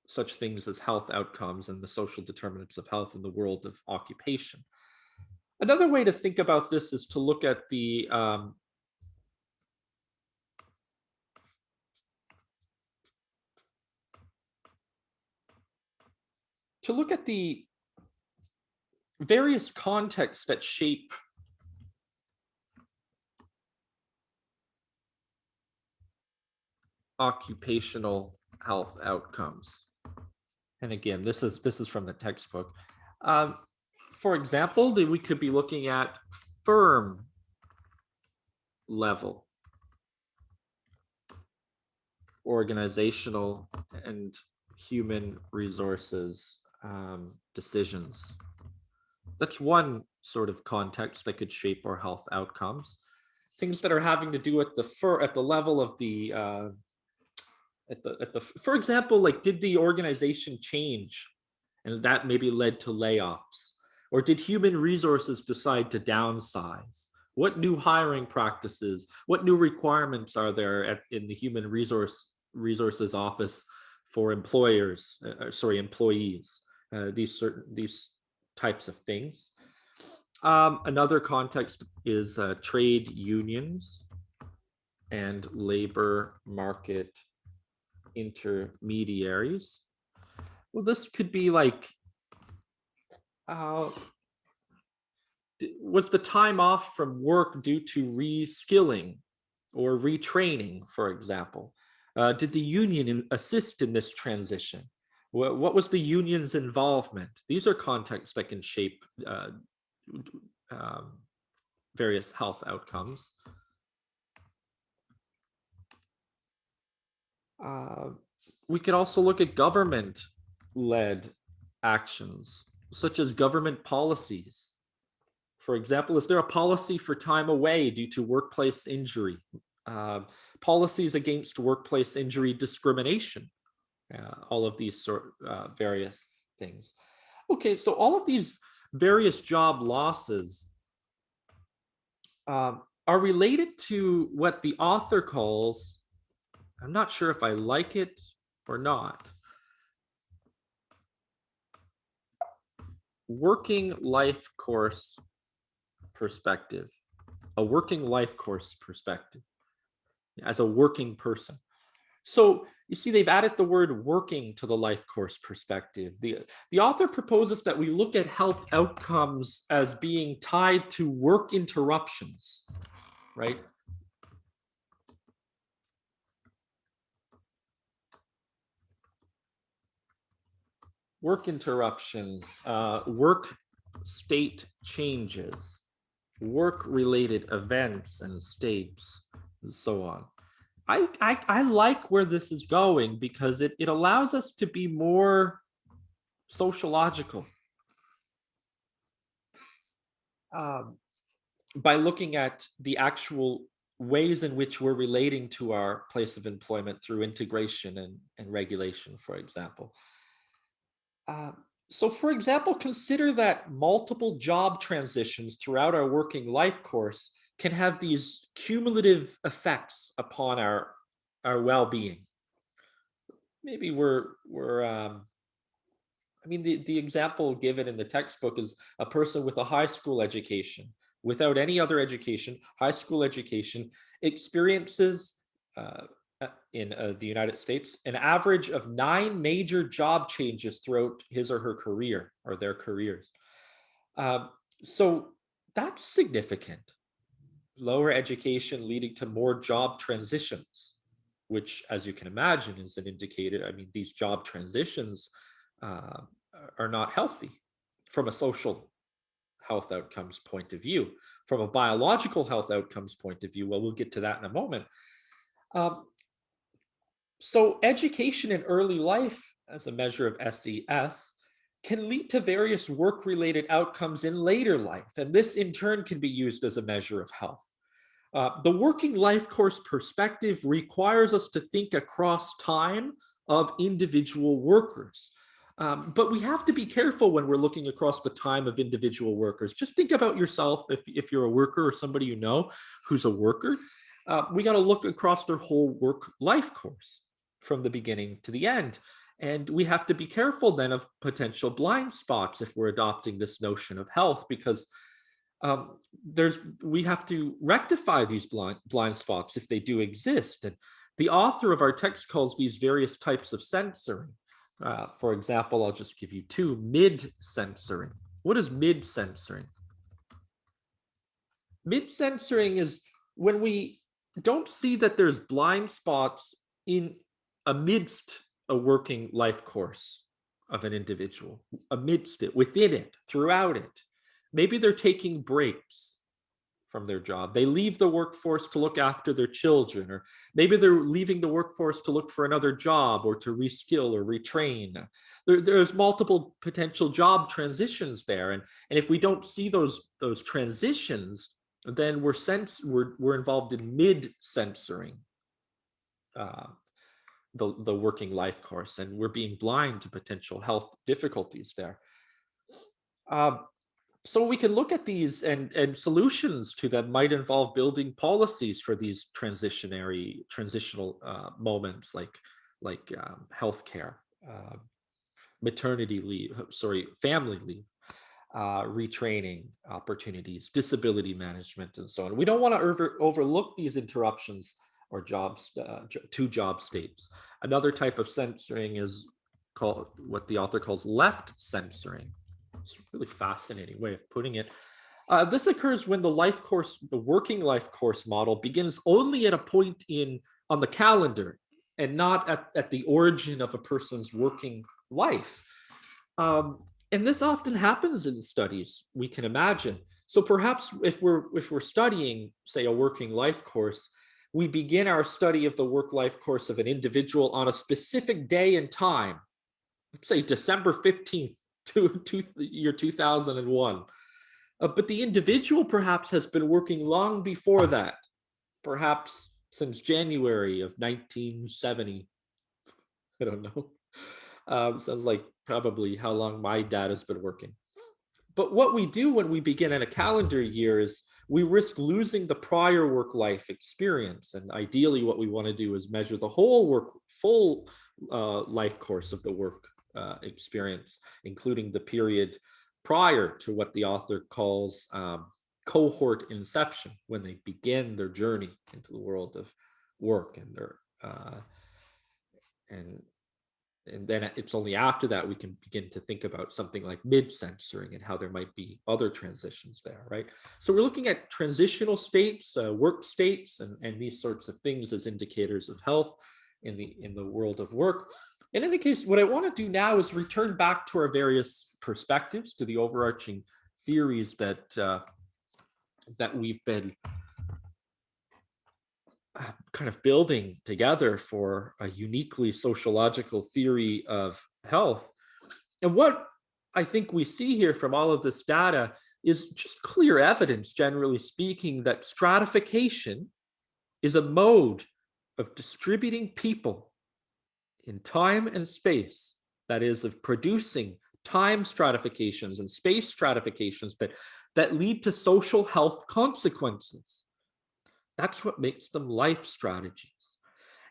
such things as health outcomes and the social determinants of health in the world of occupation. Another way to think about this is to look at the various contexts that shape occupational health outcomes. And again, this is from the textbook. For example, we could be looking at firm level organizational and human resources decisions. That's one sort of context that could shape our health outcomes. Things that are having to do at the level of the for example, like, did the organization change and that maybe led to layoffs? Or did human resources decide to downsize? What new hiring practices, what new requirements are there in the human resources office for employees? These types of things. Another context is trade unions and labor market intermediaries. Well, this could be like, was the time off from work due to reskilling or retraining, for example? Did the union assist in this transition? What was the union's involvement? These are contexts that can shape various health outcomes. We could also look at government-led actions, such as government policies. For example, is there a policy for time away due to workplace injury? Policies against workplace injury discrimination, all of these various things. Okay, so all of these various job losses are related to what the author calls, I'm not sure if I like it or not, working life course perspective, a working life course perspective as a working person. So you see, they've added the word working to the life course perspective. The author proposes that we look at health outcomes as being tied to work interruptions, right? Work interruptions, work state changes, work-related events and states, and so on. I like where this is going because it allows us to be more sociological by looking at the actual ways in which we're relating to our place of employment through integration and regulation, for example. Uh, so, for example, consider that multiple job transitions throughout our working life course can have these cumulative effects upon our well-being. Maybe I mean, the example given in the textbook is a person with a high school education, without any other education, high school education, experiences uh, in the United States an average of 9 major job changes throughout his or her career or their careers. Um, so that's significant. Lower education leading to more job transitions, which, as you can imagine, is an indicator. I mean, these job transitions uh, are not healthy from a social health outcomes point of view. From a biological health outcomes point of view, well, we'll get to that in a moment. Um, so, education in early life, as a measure of SES, can lead to various work related outcomes in later life. And this, in turn, can be used as a measure of health. The working life course perspective requires us to think across time of individual workers. But we have to be careful when we're looking across the time of individual workers. Just think about yourself if you're a worker or somebody you know who's a worker. We got to look across their whole work life course from the beginning to the end. And we have to be careful then of potential blind spots if we're adopting this notion of health, because we have to rectify these blind spots if they do exist. And the author of our text calls these various types of censoring. For example, I'll just give you two: mid-censoring. What is mid-censoring? Mid-censoring is when we don't see that there's blind spots in amidst a working life course of an individual, amidst it, within it, throughout it. Maybe they're taking breaks from their job. They leave the workforce to look after their children, or maybe they're leaving the workforce to look for another job or to reskill or retrain. There's multiple potential job transitions there, and if we don't see those transitions, then we're involved in mid-censoring uh, the working life course, and we're being blind to potential health difficulties there. Uh, so we can look at these, and solutions to them might involve building policies for these transitional moments, like healthcare, uh, maternity leave, sorry, family leave, retraining opportunities, disability management, and so on. We don't want to overlook these interruptions or jobs to job states. Another type of censoring is called what the author calls left censoring. It's a really fascinating way of putting it. This occurs when the working life course model begins only at a point on the calendar and not at the origin of a person's working life. And this often happens in studies, we can imagine. So perhaps if we're studying, say, a working life course, we begin our study of the work life course of an individual on a specific day and time, let's say December 15th, year 2001. But the individual perhaps has been working long before that, perhaps since January of 1970. I don't know. Sounds like probably how long my dad has been working. But what we do when we begin in a calendar year is we risk losing the prior work life experience. And ideally, what we want to do is measure the full life course of the work experience, including the period prior to what the author calls cohort inception, when they begin their journey into the world of work, and then it's only after that we can begin to think about something like mid-censoring and how there might be other transitions there, right? So we're looking at transitional states, work states, and these sorts of things as indicators of health in the world of work. In any case, what I want to do now is return back to our various perspectives, to the overarching theories that we've been kind of building together for a uniquely sociological theory of health. And what I think we see here from all of this data is just clear evidence, generally speaking, that stratification is a mode of distributing people in time and space, that is, of producing time stratifications and space stratifications that lead to social health consequences. That's what makes them life strategies.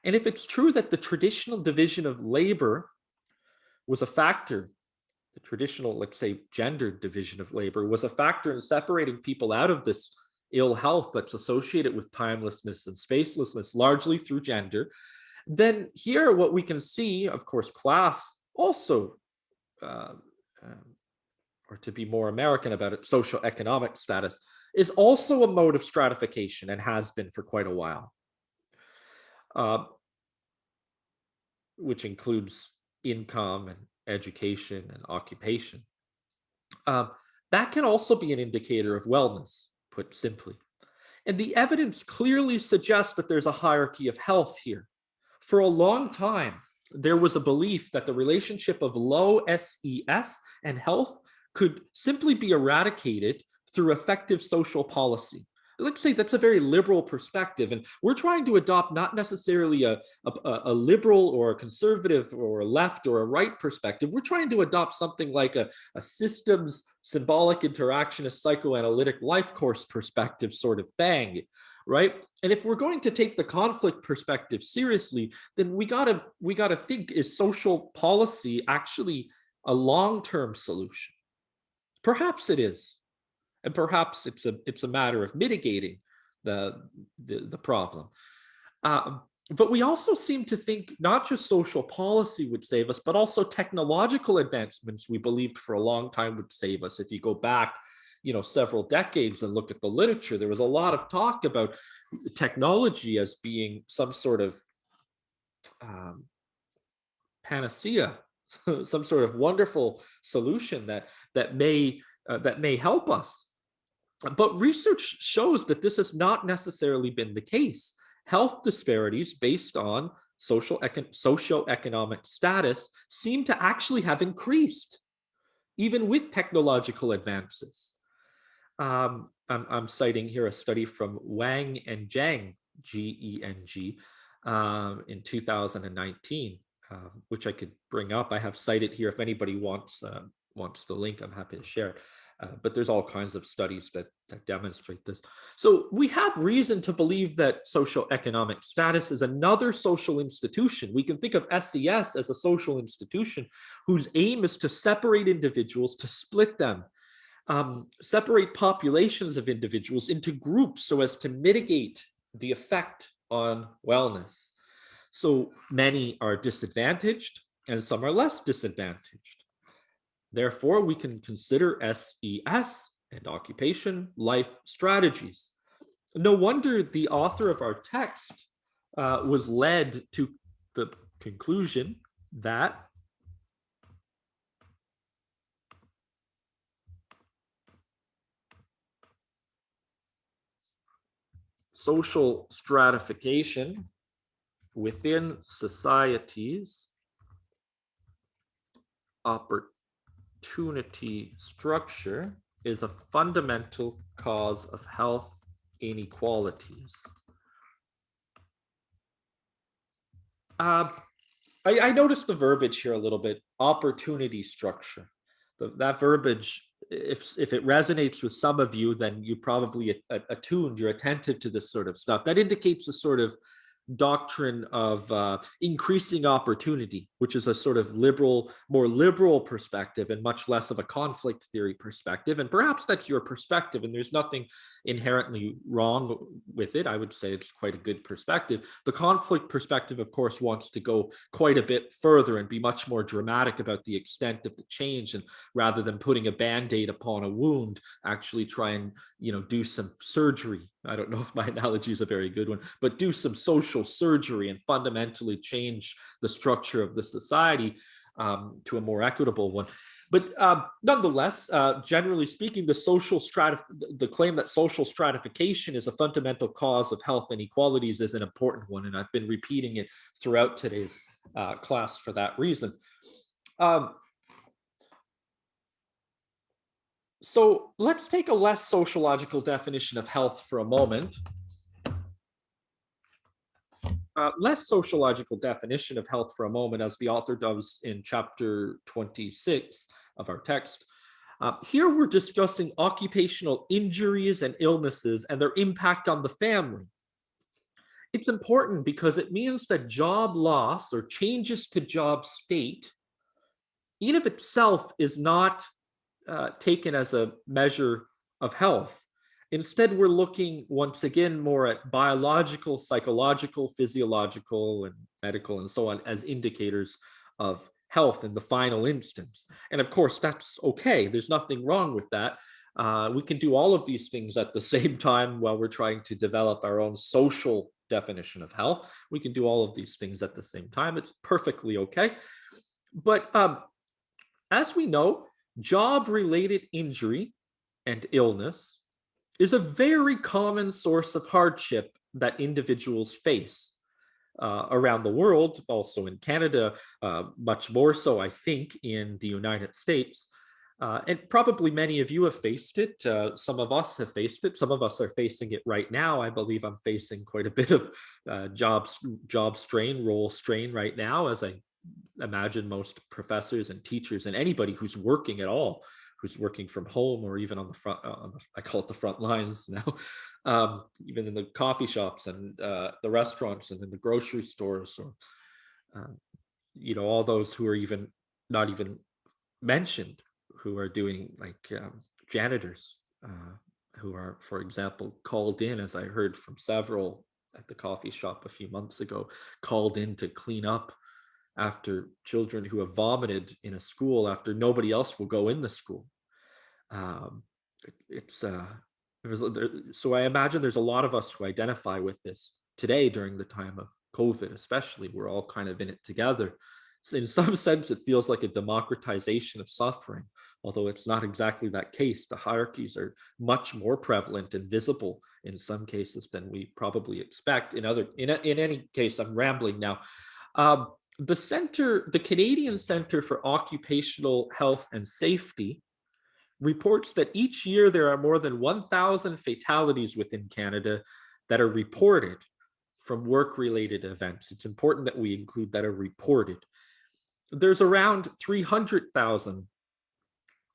And if it's true that the traditional division of labor was a factor, the traditional, let's say, gendered division of labor was a factor in separating people out of this ill health that's associated with timelessness and spacelessness, largely through gender, then here what we can see, of course, class also, uh, or to be more American about it, social economic status, is also a mode of stratification and has been for quite a while, which includes income and education and occupation. That can also be an indicator of wellness, put simply. And the evidence clearly suggests that there's a hierarchy of health here. For a long time, there was a belief that the relationship of low SES and health could simply be eradicated through effective social policy. Let's say that's a very liberal perspective, and we're trying to adopt not necessarily a liberal or a conservative or a left or a right perspective. We're trying to adopt something like a systems symbolic interactionist psychoanalytic life course perspective sort of thing, right? And if we're going to take the conflict perspective seriously, then we gotta think, is social policy actually a long-term solution? Perhaps it is. And perhaps it's a matter of mitigating the problem. But we also seem to think not just social policy would save us, but also technological advancements we believed for a long time would save us. If you go back, several decades and look at the literature, there was a lot of talk about technology as being some sort of panacea, some sort of wonderful solution that may help us. But research shows that this has not necessarily been the case. Health disparities based on socioeconomic status seem to actually have increased, even with technological advances. I'm citing here a study from Wang and Zhang, G-E-N-G, in 2019, which I could bring up. I have cited here. If anybody wants the link, I'm happy to share it. But there's all kinds of studies that demonstrate this. So we have reason to believe that socioeconomic status is another social institution. We can think of SES as a social institution whose aim is to separate individuals, to split them, separate populations of individuals into groups so as to mitigate the effect on wellness. So many are disadvantaged and some are less disadvantaged. Therefore, we can consider SES and occupation life strategies. No wonder the author of our text was led to the conclusion that social stratification within societies, opportunity structure, is a fundamental cause of health inequalities. I noticed the verbiage here a little bit, opportunity structure. That verbiage, if it resonates with some of you, then you probably attuned, you're attentive to this sort of stuff. That indicates a sort of doctrine of increasing opportunity, which is a sort of more liberal perspective and much less of a conflict theory perspective. And perhaps that's your perspective, and there's nothing inherently wrong with it. I would say it's quite a good perspective. The conflict perspective, of course, wants to go quite a bit further and be much more dramatic about the extent of the change, and rather than putting a band-aid upon a wound, actually try and do some surgery. I don't know if my analogy is a very good one, but do some social surgery and fundamentally change the structure of the society. to a more equitable one. But nonetheless, generally speaking, the claim that social stratification is a fundamental cause of health inequalities is an important one, and I've been repeating it throughout today's class for that reason. So let's take a less sociological definition of health for a moment. Less sociological definition of health for a moment, as the author does in chapter 26 of our text. Here we're discussing occupational injuries and illnesses and their impact on the family. It's important because it means that job loss or changes to job state, in of itself, is not taken as a measure of health. Instead, we're looking once again more at biological, psychological, physiological, and medical, and so on as indicators of health in the final instance. And of course, that's okay. There's nothing wrong with that. We can do all of these things at the same time while we're trying to develop our own social definition of health. We can do all of these things at the same time. It's perfectly okay. But as we know, job-related injury and illness is a very common source of hardship that individuals face around the world, also in Canada, much more so, I think, in the United States. And probably many of you have faced it. Some of us have faced it. Some of us are facing it right now. I believe I'm facing quite a bit of job strain, role strain right now, as I imagine most professors and teachers and anybody who's working at all, who's working from home or even on the front, I call it the front lines now, even in the coffee shops and the restaurants and in the grocery stores, or, all those who are even not even mentioned, who are doing like janitors, who are, for example, called in, as I heard from several at the coffee shop a few months ago, called in to clean up after children who have vomited in a school after nobody else will go in the school. So I imagine there's a lot of us who identify with this today during the time of COVID, especially. We're all kind of in it together. So in some sense, it feels like a democratization of suffering, although it's not exactly that case. The hierarchies are much more prevalent and visible in some cases than we probably expect. In any case, I'm rambling now. The Canadian Centre for Occupational Health and Safety reports that each year there are more than 1,000 fatalities within Canada that are reported from work-related events. It's important that we include that are reported. There's around 300,000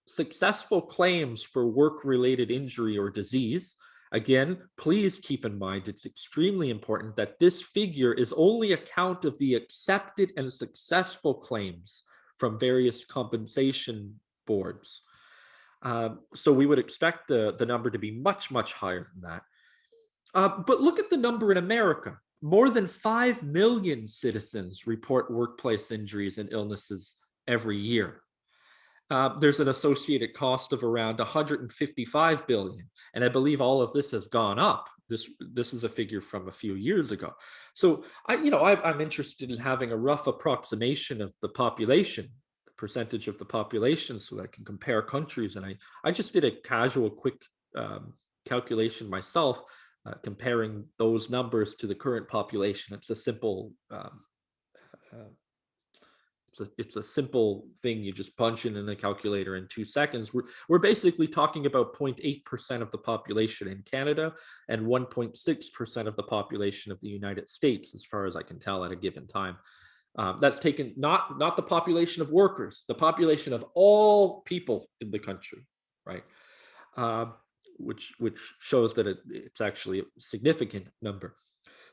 successful claims for work-related injury or disease. Again, please keep in mind, it's extremely important that this figure is only a count of the accepted and successful claims from various compensation boards. So we would expect the number to be much, much higher than that. But look at the number in America. More than 5 million citizens report workplace injuries and illnesses every year. There's an associated cost of around 155 billion, and I believe all of this has gone up. This is a figure from a few years ago. So I'm interested in having a rough approximation of the population, the percentage of the population, so that I can compare countries. And I just did a casual, quick calculation myself, comparing those numbers to the current population. It's a simple it's a simple thing. You just punch in a calculator in 2 seconds. We're basically talking about 0.8% of the population in Canada and 1.6% of the population of the United States, as far as I can tell at a given time. That's taken not the population of workers, the population of all people in the country, right? Which shows that it's actually a significant number.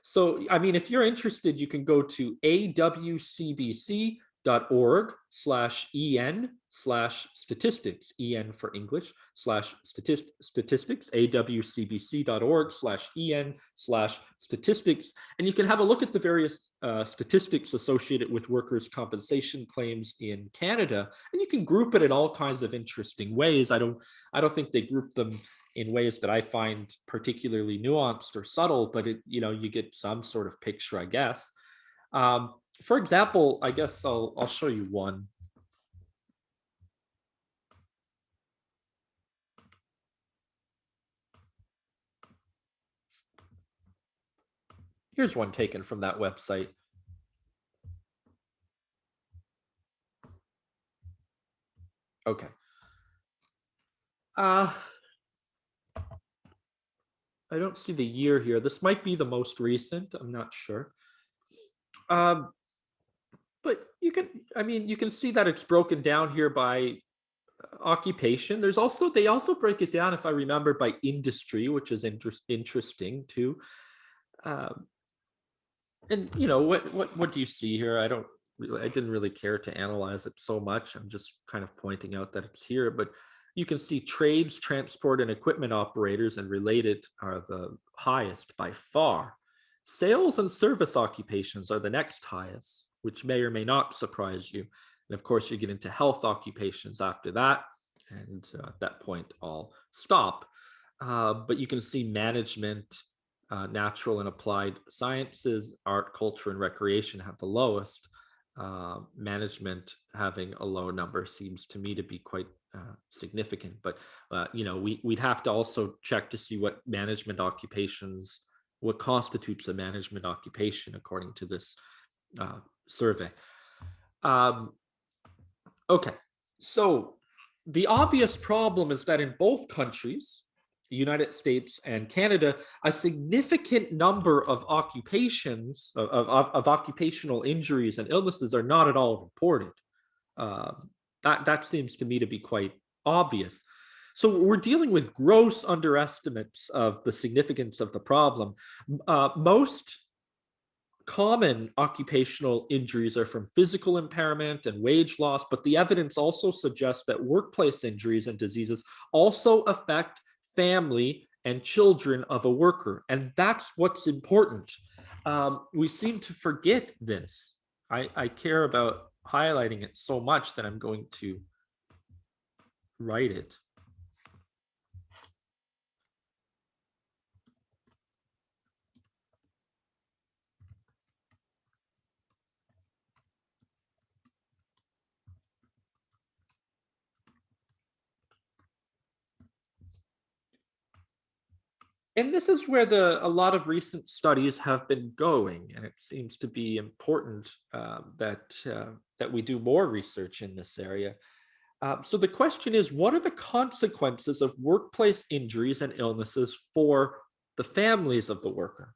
So, I mean, if you're interested, you can go to awcbc.org/en/statistics, en for English, /statistics, awcbc.org/en/statistics, and you can have a look at the various statistics associated with workers' compensation claims in Canada, and you can group it in all kinds of interesting ways. I don't think they group them in ways that I find particularly nuanced or subtle, but you get some sort of picture, I guess. For example, I guess I'll show you one. Here's one taken from that website. Okay. I don't see the year here. This might be the most recent. I'm not sure. Um, but you can see that it's broken down here by occupation. They also break it down, if I remember, by industry, which is interesting too. Um, and what do you see here? I didn't really care to analyze it so much. I'm just kind of pointing out that it's here, but you can see trades, transport, and equipment operators and related are the highest by far. Sales and service occupations are the next highest, which may or may not surprise you. And of course, you get into health occupations after that. And at that point, I'll stop. But you can see management, natural and applied sciences, art, culture, and recreation have the lowest. Management having a low number seems to me to be quite significant. But we'd have to also check to see what constitutes a management occupation according to this survey. Okay, so the obvious problem is that in both countries, United States and Canada, a significant number of occupations, of occupational injuries and illnesses are not at all reported. That seems to me to be quite obvious. So we're dealing with gross underestimates of the significance of the problem. Most common occupational injuries are from physical impairment and wage loss, but the evidence also suggests that workplace injuries and diseases also affect family and children of a worker. And that's what's important. We seem to forget this. I care about highlighting it so much that I'm going to write it. And this is where a lot of recent studies have been going, and it seems to be important that we do more research in this area. So the question is, what are the consequences of workplace injuries and illnesses for the families of the worker?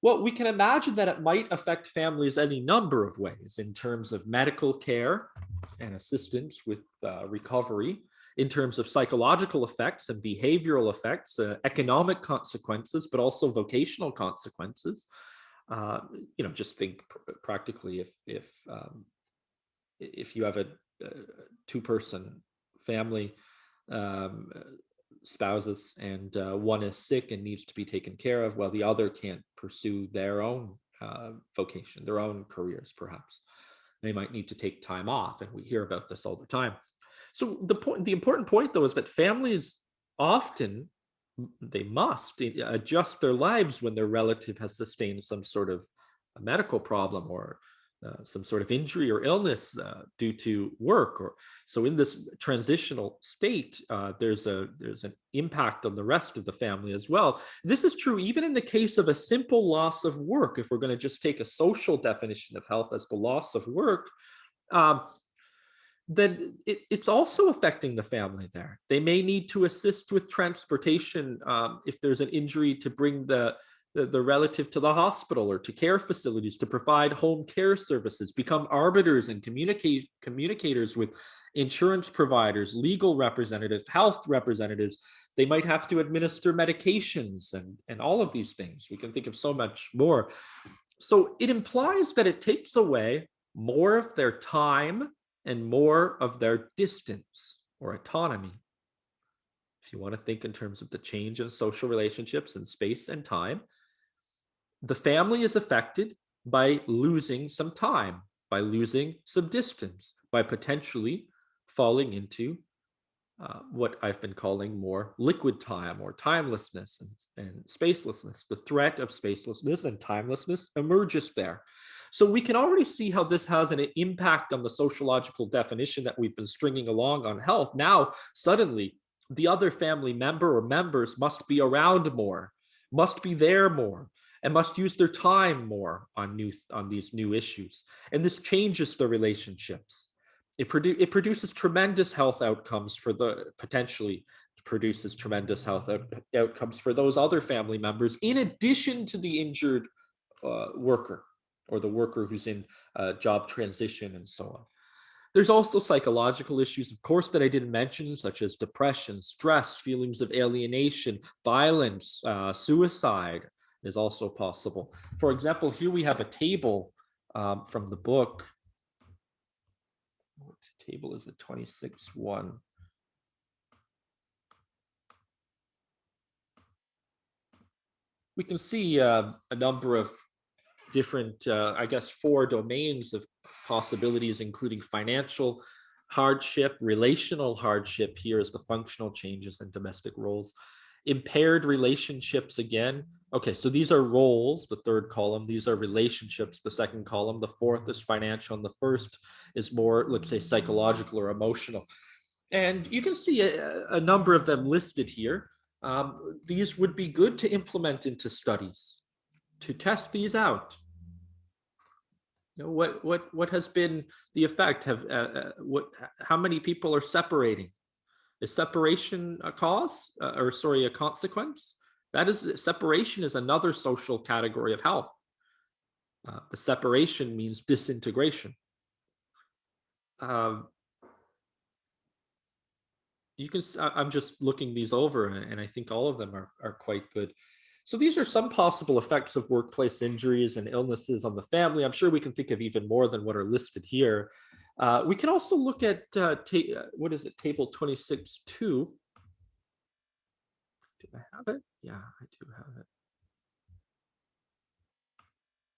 Well, we can imagine that it might affect families any number of ways in terms of medical care and assistance with recovery, in terms of psychological effects and behavioral effects, economic consequences, but also vocational consequences. Just think practically if you have a two-person family, spouses, and one is sick and needs to be taken care of, while the other can't pursue their own vocation, their own careers, perhaps. They might need to take time off, and we hear about this all the time. So the important point, though, is that families often, they must adjust their lives when their relative has sustained some sort of a medical problem or some sort of injury or illness due to work. Or so in this transitional state, there's an impact on the rest of the family as well. This is true even in the case of a simple loss of work. If we're going to just take a social definition of health as the loss of work, then it's also affecting the family there. They may need to assist with transportation if there's an injury, to bring the relative to the hospital or to care facilities, to provide home care services, become arbiters and communicators with insurance providers, legal representatives, health representatives. They might have to administer medications and all of these things. We can think of so much more. So it implies that it takes away more of their time and more of their distance or autonomy. If you want to think in terms of the change in social relationships in space and time, the family is affected by losing some time, by losing some distance, by potentially falling into what I've been calling more liquid time or timelessness and spacelessness. The threat of spacelessness and timelessness emerges there. So we can already see how this has an impact on the sociological definition that we've been stringing along on health. Now, suddenly, the other family member or members must be around more, must be there more. and must use their time more on these new issues. And this changes the relationships. It produces tremendous health outcomes for the potentially produces tremendous health outcomes for those other family members, in addition to the injured worker or the worker who's in job transition and so on. There's also psychological issues, of course, that I didn't mention, such as depression, stress, feelings of alienation, violence, suicide is also possible. For example, here we have a table from the book. What table is it? 26.1. We can see a number of different, I guess, 4 domains of possibilities, including financial hardship, relational hardship here is the functional changes in domestic roles, impaired relationships again. Okay, so these are roles, the 3rd column. These are relationships, the 2nd column. The 4th is financial, and the 1st is more, let's say, psychological or emotional. And you can see a number of them listed here. These would be good to implement into studies, to test these out. You know, what has been the effect? How many people are separating? Is separation a cause, a consequence? That is, separation is another social category of health. The separation means disintegration. I'm just looking these over, and I think all of them are quite good. So these are some possible effects of workplace injuries and illnesses on the family. I'm sure we can think of even more than what are listed here. We can also look at, what is it, table 26.2. Do I have it? Yeah, I do have it.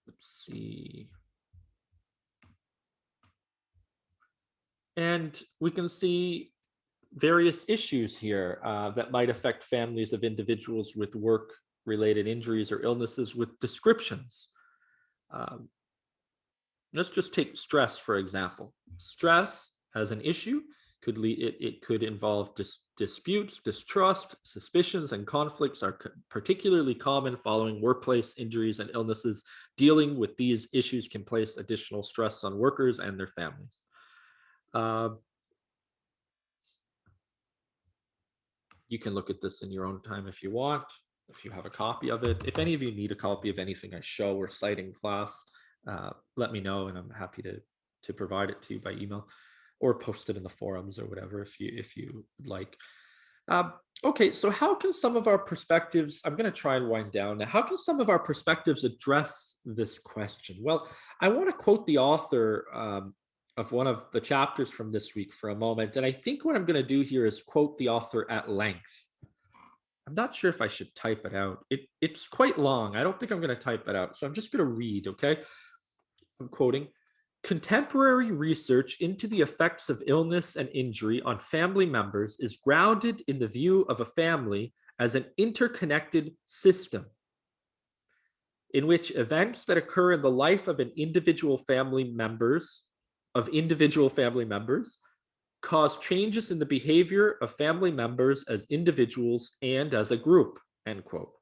Let's see. And we can see various issues here that might affect families of individuals with work-related injuries or illnesses with descriptions. Let's just take stress, for example. Stress as an issue it could involve disputes, distrust, suspicions, and conflicts are particularly common following workplace injuries and illnesses. Dealing with these issues can place additional stress on workers and their families. You can look at this in your own time if you want, if you have a copy of it. If any of you need a copy of anything I show or cite in class, let me know, and I'm happy to provide it to you by email or post it in the forums or whatever if you would like. Okay, so how can some of our perspectives, I'm going to try and wind down now, how can some of our perspectives address this question? Well, I want to quote the author of one of the chapters from this week for a moment, and I think what I'm going to do here is quote the author at length. I'm not sure if I should type it out. It's quite long. I don't think I'm going to type it out, so I'm just going to read, okay? I'm quoting, "Contemporary research into the effects of illness and injury on family members is grounded in the view of a family as an interconnected system in which events that occur in the life of individual family members cause changes in the behavior of family members as individuals and as a group," end quote.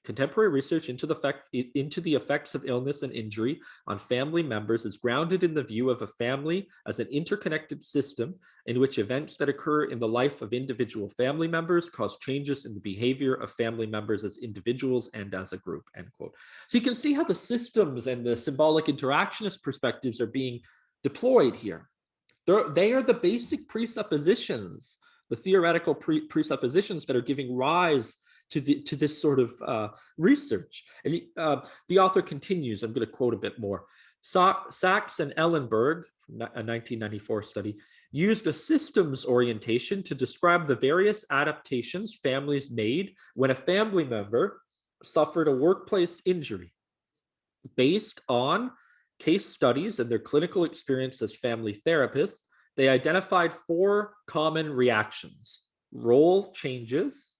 Contemporary research into the effects of illness and injury on family members is grounded in the view of a family as an interconnected system in which events that occur in the life of individual family members cause changes in the behavior of family members as individuals and as a group, end quote. So you can see how the systems and the symbolic interactionist perspectives are being deployed here. They are the basic presuppositions, the theoretical presuppositions that are giving rise to this sort of research. And the author continues, I'm going to quote a bit more. Sachs and Ellenberg, from a 1994 study, used a systems orientation to describe the various adaptations families made when a family member suffered a workplace injury. Based on case studies and their clinical experience as family therapists, they identified 4 common reactions: role changes,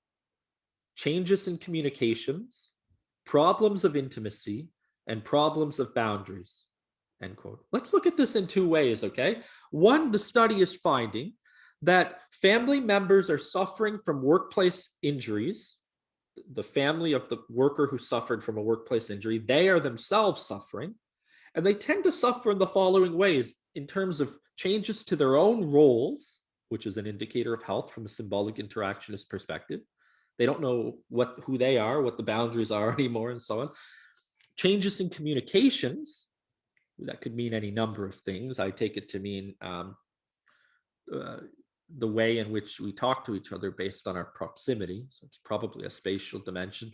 changes in communications, problems of intimacy, and problems of boundaries, end quote. Let's look at this in 2 ways, okay? One, the study is finding that family members are suffering from workplace injuries the family of the worker who suffered from a workplace injury, they are themselves suffering. And they tend to suffer in the following ways in terms of changes to their own roles, which is an indicator of health from a symbolic interactionist perspective. They don't know who they are, what the boundaries are anymore, and so on. Changes in communications, that could mean any number of things. I take it to mean the way in which we talk to each other based on our proximity. So it's probably a spatial dimension.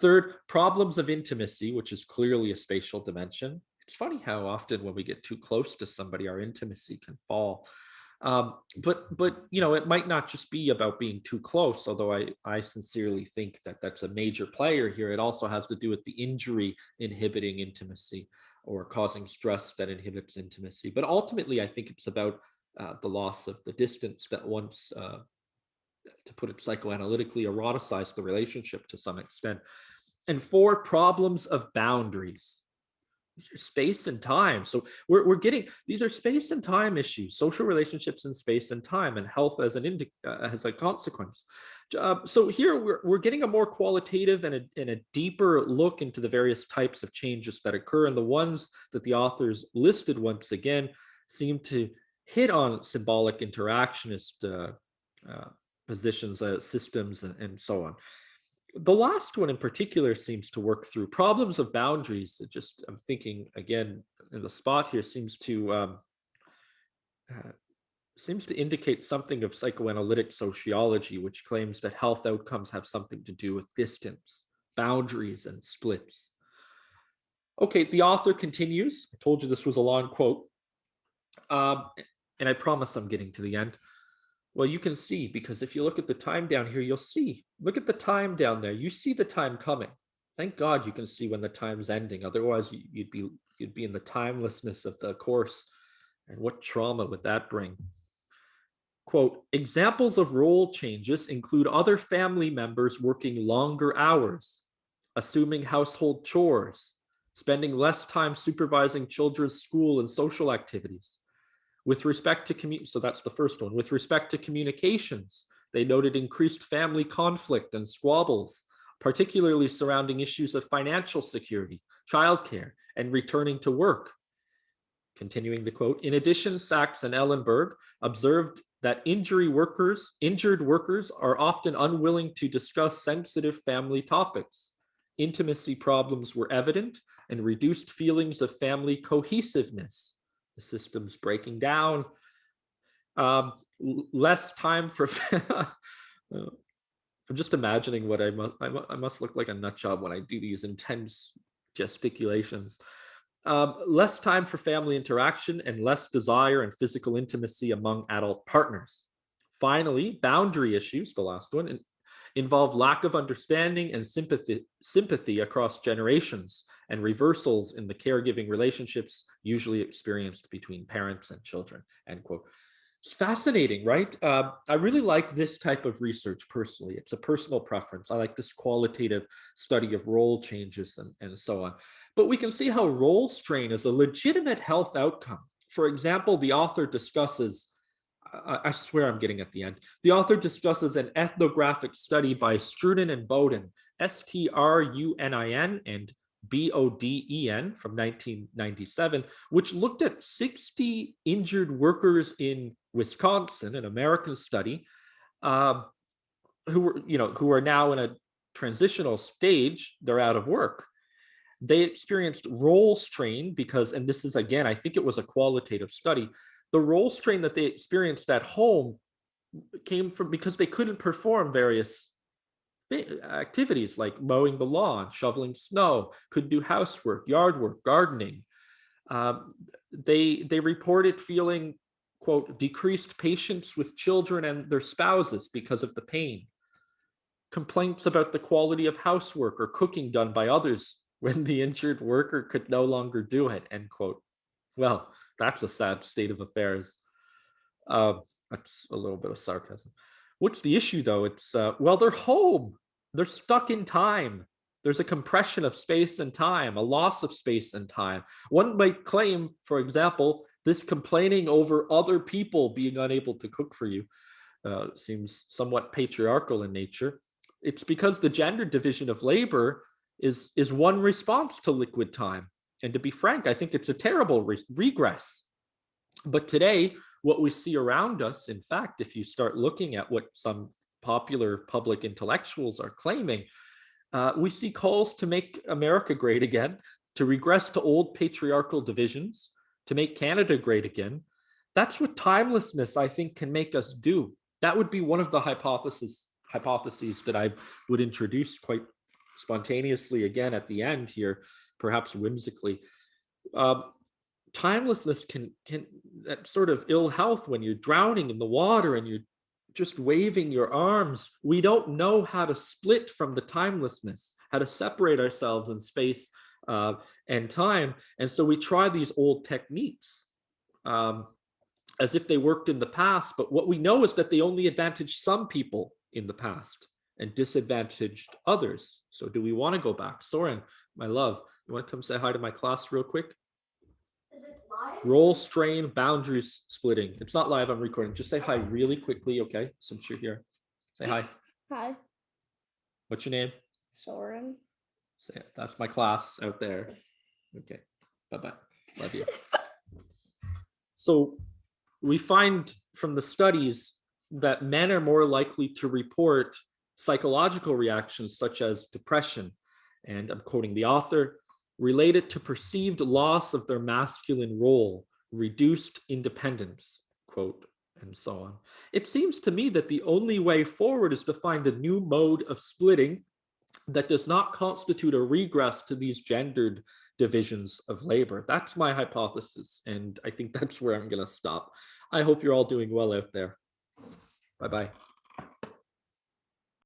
Third, problems of intimacy, which is clearly a spatial dimension. It's funny how often when we get too close to somebody, our intimacy can fall. But it might not just be about being too close, although I sincerely think that that's a major player here. It also has to do with the injury inhibiting intimacy or causing stress that inhibits intimacy. But ultimately, I think it's about the loss of the distance that once, to put it psychoanalytically, eroticized the relationship to some extent. And four, problems of boundaries. These are space and time. So we're getting, these are space and time issues, social relationships in space and time, and health as as a consequence. So here we're getting a more qualitative and a deeper look into the various types of changes that occur, and the ones that the authors listed once again seem to hit on symbolic interactionist positions, systems, and so on. The last one in particular seems to work through problems of boundaries. I'm thinking again in the spot here, seems to indicate something of psychoanalytic sociology, which claims that health outcomes have something to do with distance, boundaries, and splits. Okay, the author continues. I told you this was a long quote. And I promise I'm getting to the end. Well, you can see, because if you look at the time down here, you'll see. Look at the time down there. You see the time coming. Thank God you can see when the time's ending. Otherwise, you'd be in the timelessness of the course. And what trauma would that bring? Quote, examples of role changes include other family members working longer hours, assuming household chores, spending less time supervising children's school and social activities. With respect to so that's the first one. With respect to communications, they noted increased family conflict and squabbles, particularly surrounding issues of financial security, childcare, and returning to work. Continuing the quote, in addition, Sachs and Ellenberg observed that injured workers are often unwilling to discuss sensitive family topics. Intimacy problems were evident and reduced feelings of family cohesiveness. The system's breaking down. Less time for. I'm just imagining what I must look like a nut job when I do these intense gesticulations. Less time for family interaction and less desire and physical intimacy among adult partners. Finally, boundary issues, the last one, involve lack of understanding and sympathy across generations and reversals in the caregiving relationships usually experienced between parents and children, end quote. It's fascinating, right? I really like this type of research personally. It's a personal preference. I like this qualitative study of role changes and so on. But we can see how role strain is a legitimate health outcome. For example, the author discusses, I swear I'm getting at the end. The author discusses an ethnographic study by Strunin and Bowden, Strunin and Boden from 1997, which looked at 60 injured workers in Wisconsin, an American study, who are now in a transitional stage. They're out of work. They experienced role strain because, and this is again, I think it was a qualitative study. The role strain that they experienced at home came from because they couldn't perform various activities like mowing the lawn, shoveling snow, couldn't do housework, yard work, gardening. They reported feeling, quote, decreased patience with children and their spouses because of the pain. Complaints about the quality of housework or cooking done by others when the injured worker could no longer do it, end quote. Well, that's a sad state of affairs. That's a little bit of sarcasm. What's the issue, though? It's, well, they're home. They're stuck in time. There's a compression of space and time, a loss of space and time. One might claim, for example, this complaining over other people being unable to cook for you seems somewhat patriarchal in nature. It's because the gender division of labor is one response to liquid time. And to be frank, I think it's a terrible regress. But today, what we see around us, in fact, if you start looking at what some popular public intellectuals are claiming, we see calls to make America great again, to regress to old patriarchal divisions, to make Canada great again. That's what timelessness, I think, can make us do. That would be one of the hypotheses that I would introduce quite spontaneously again at the end here, perhaps whimsically. Timelessness can that sort of ill health when you're drowning in the water and you're just waving your arms. We don't know how to split from the timelessness, how to separate ourselves in space and time. And so we try these old techniques as if they worked in the past. But what we know is that they only advantaged some people in the past and disadvantaged others. So do we want to go back? Soren, my love, you want to come say hi to my class real quick? Is it live? Role strain boundaries splitting. It's not live, I'm recording. Just say hi really quickly, okay? Since you're here. Say hi. Hi. What's your name? Soren. Say it. That's my class out there. Okay. Bye-bye. Love you. So we find from the studies that men are more likely to report psychological reactions such as depression, and I'm quoting the author, related to perceived loss of their masculine role, reduced independence, quote, and so on. It seems to me that the only way forward is to find a new mode of splitting that does not constitute a regress to these gendered divisions of labor. That's my hypothesis, and I think that's where I'm going to stop. I hope you're all doing well out there. Bye-bye.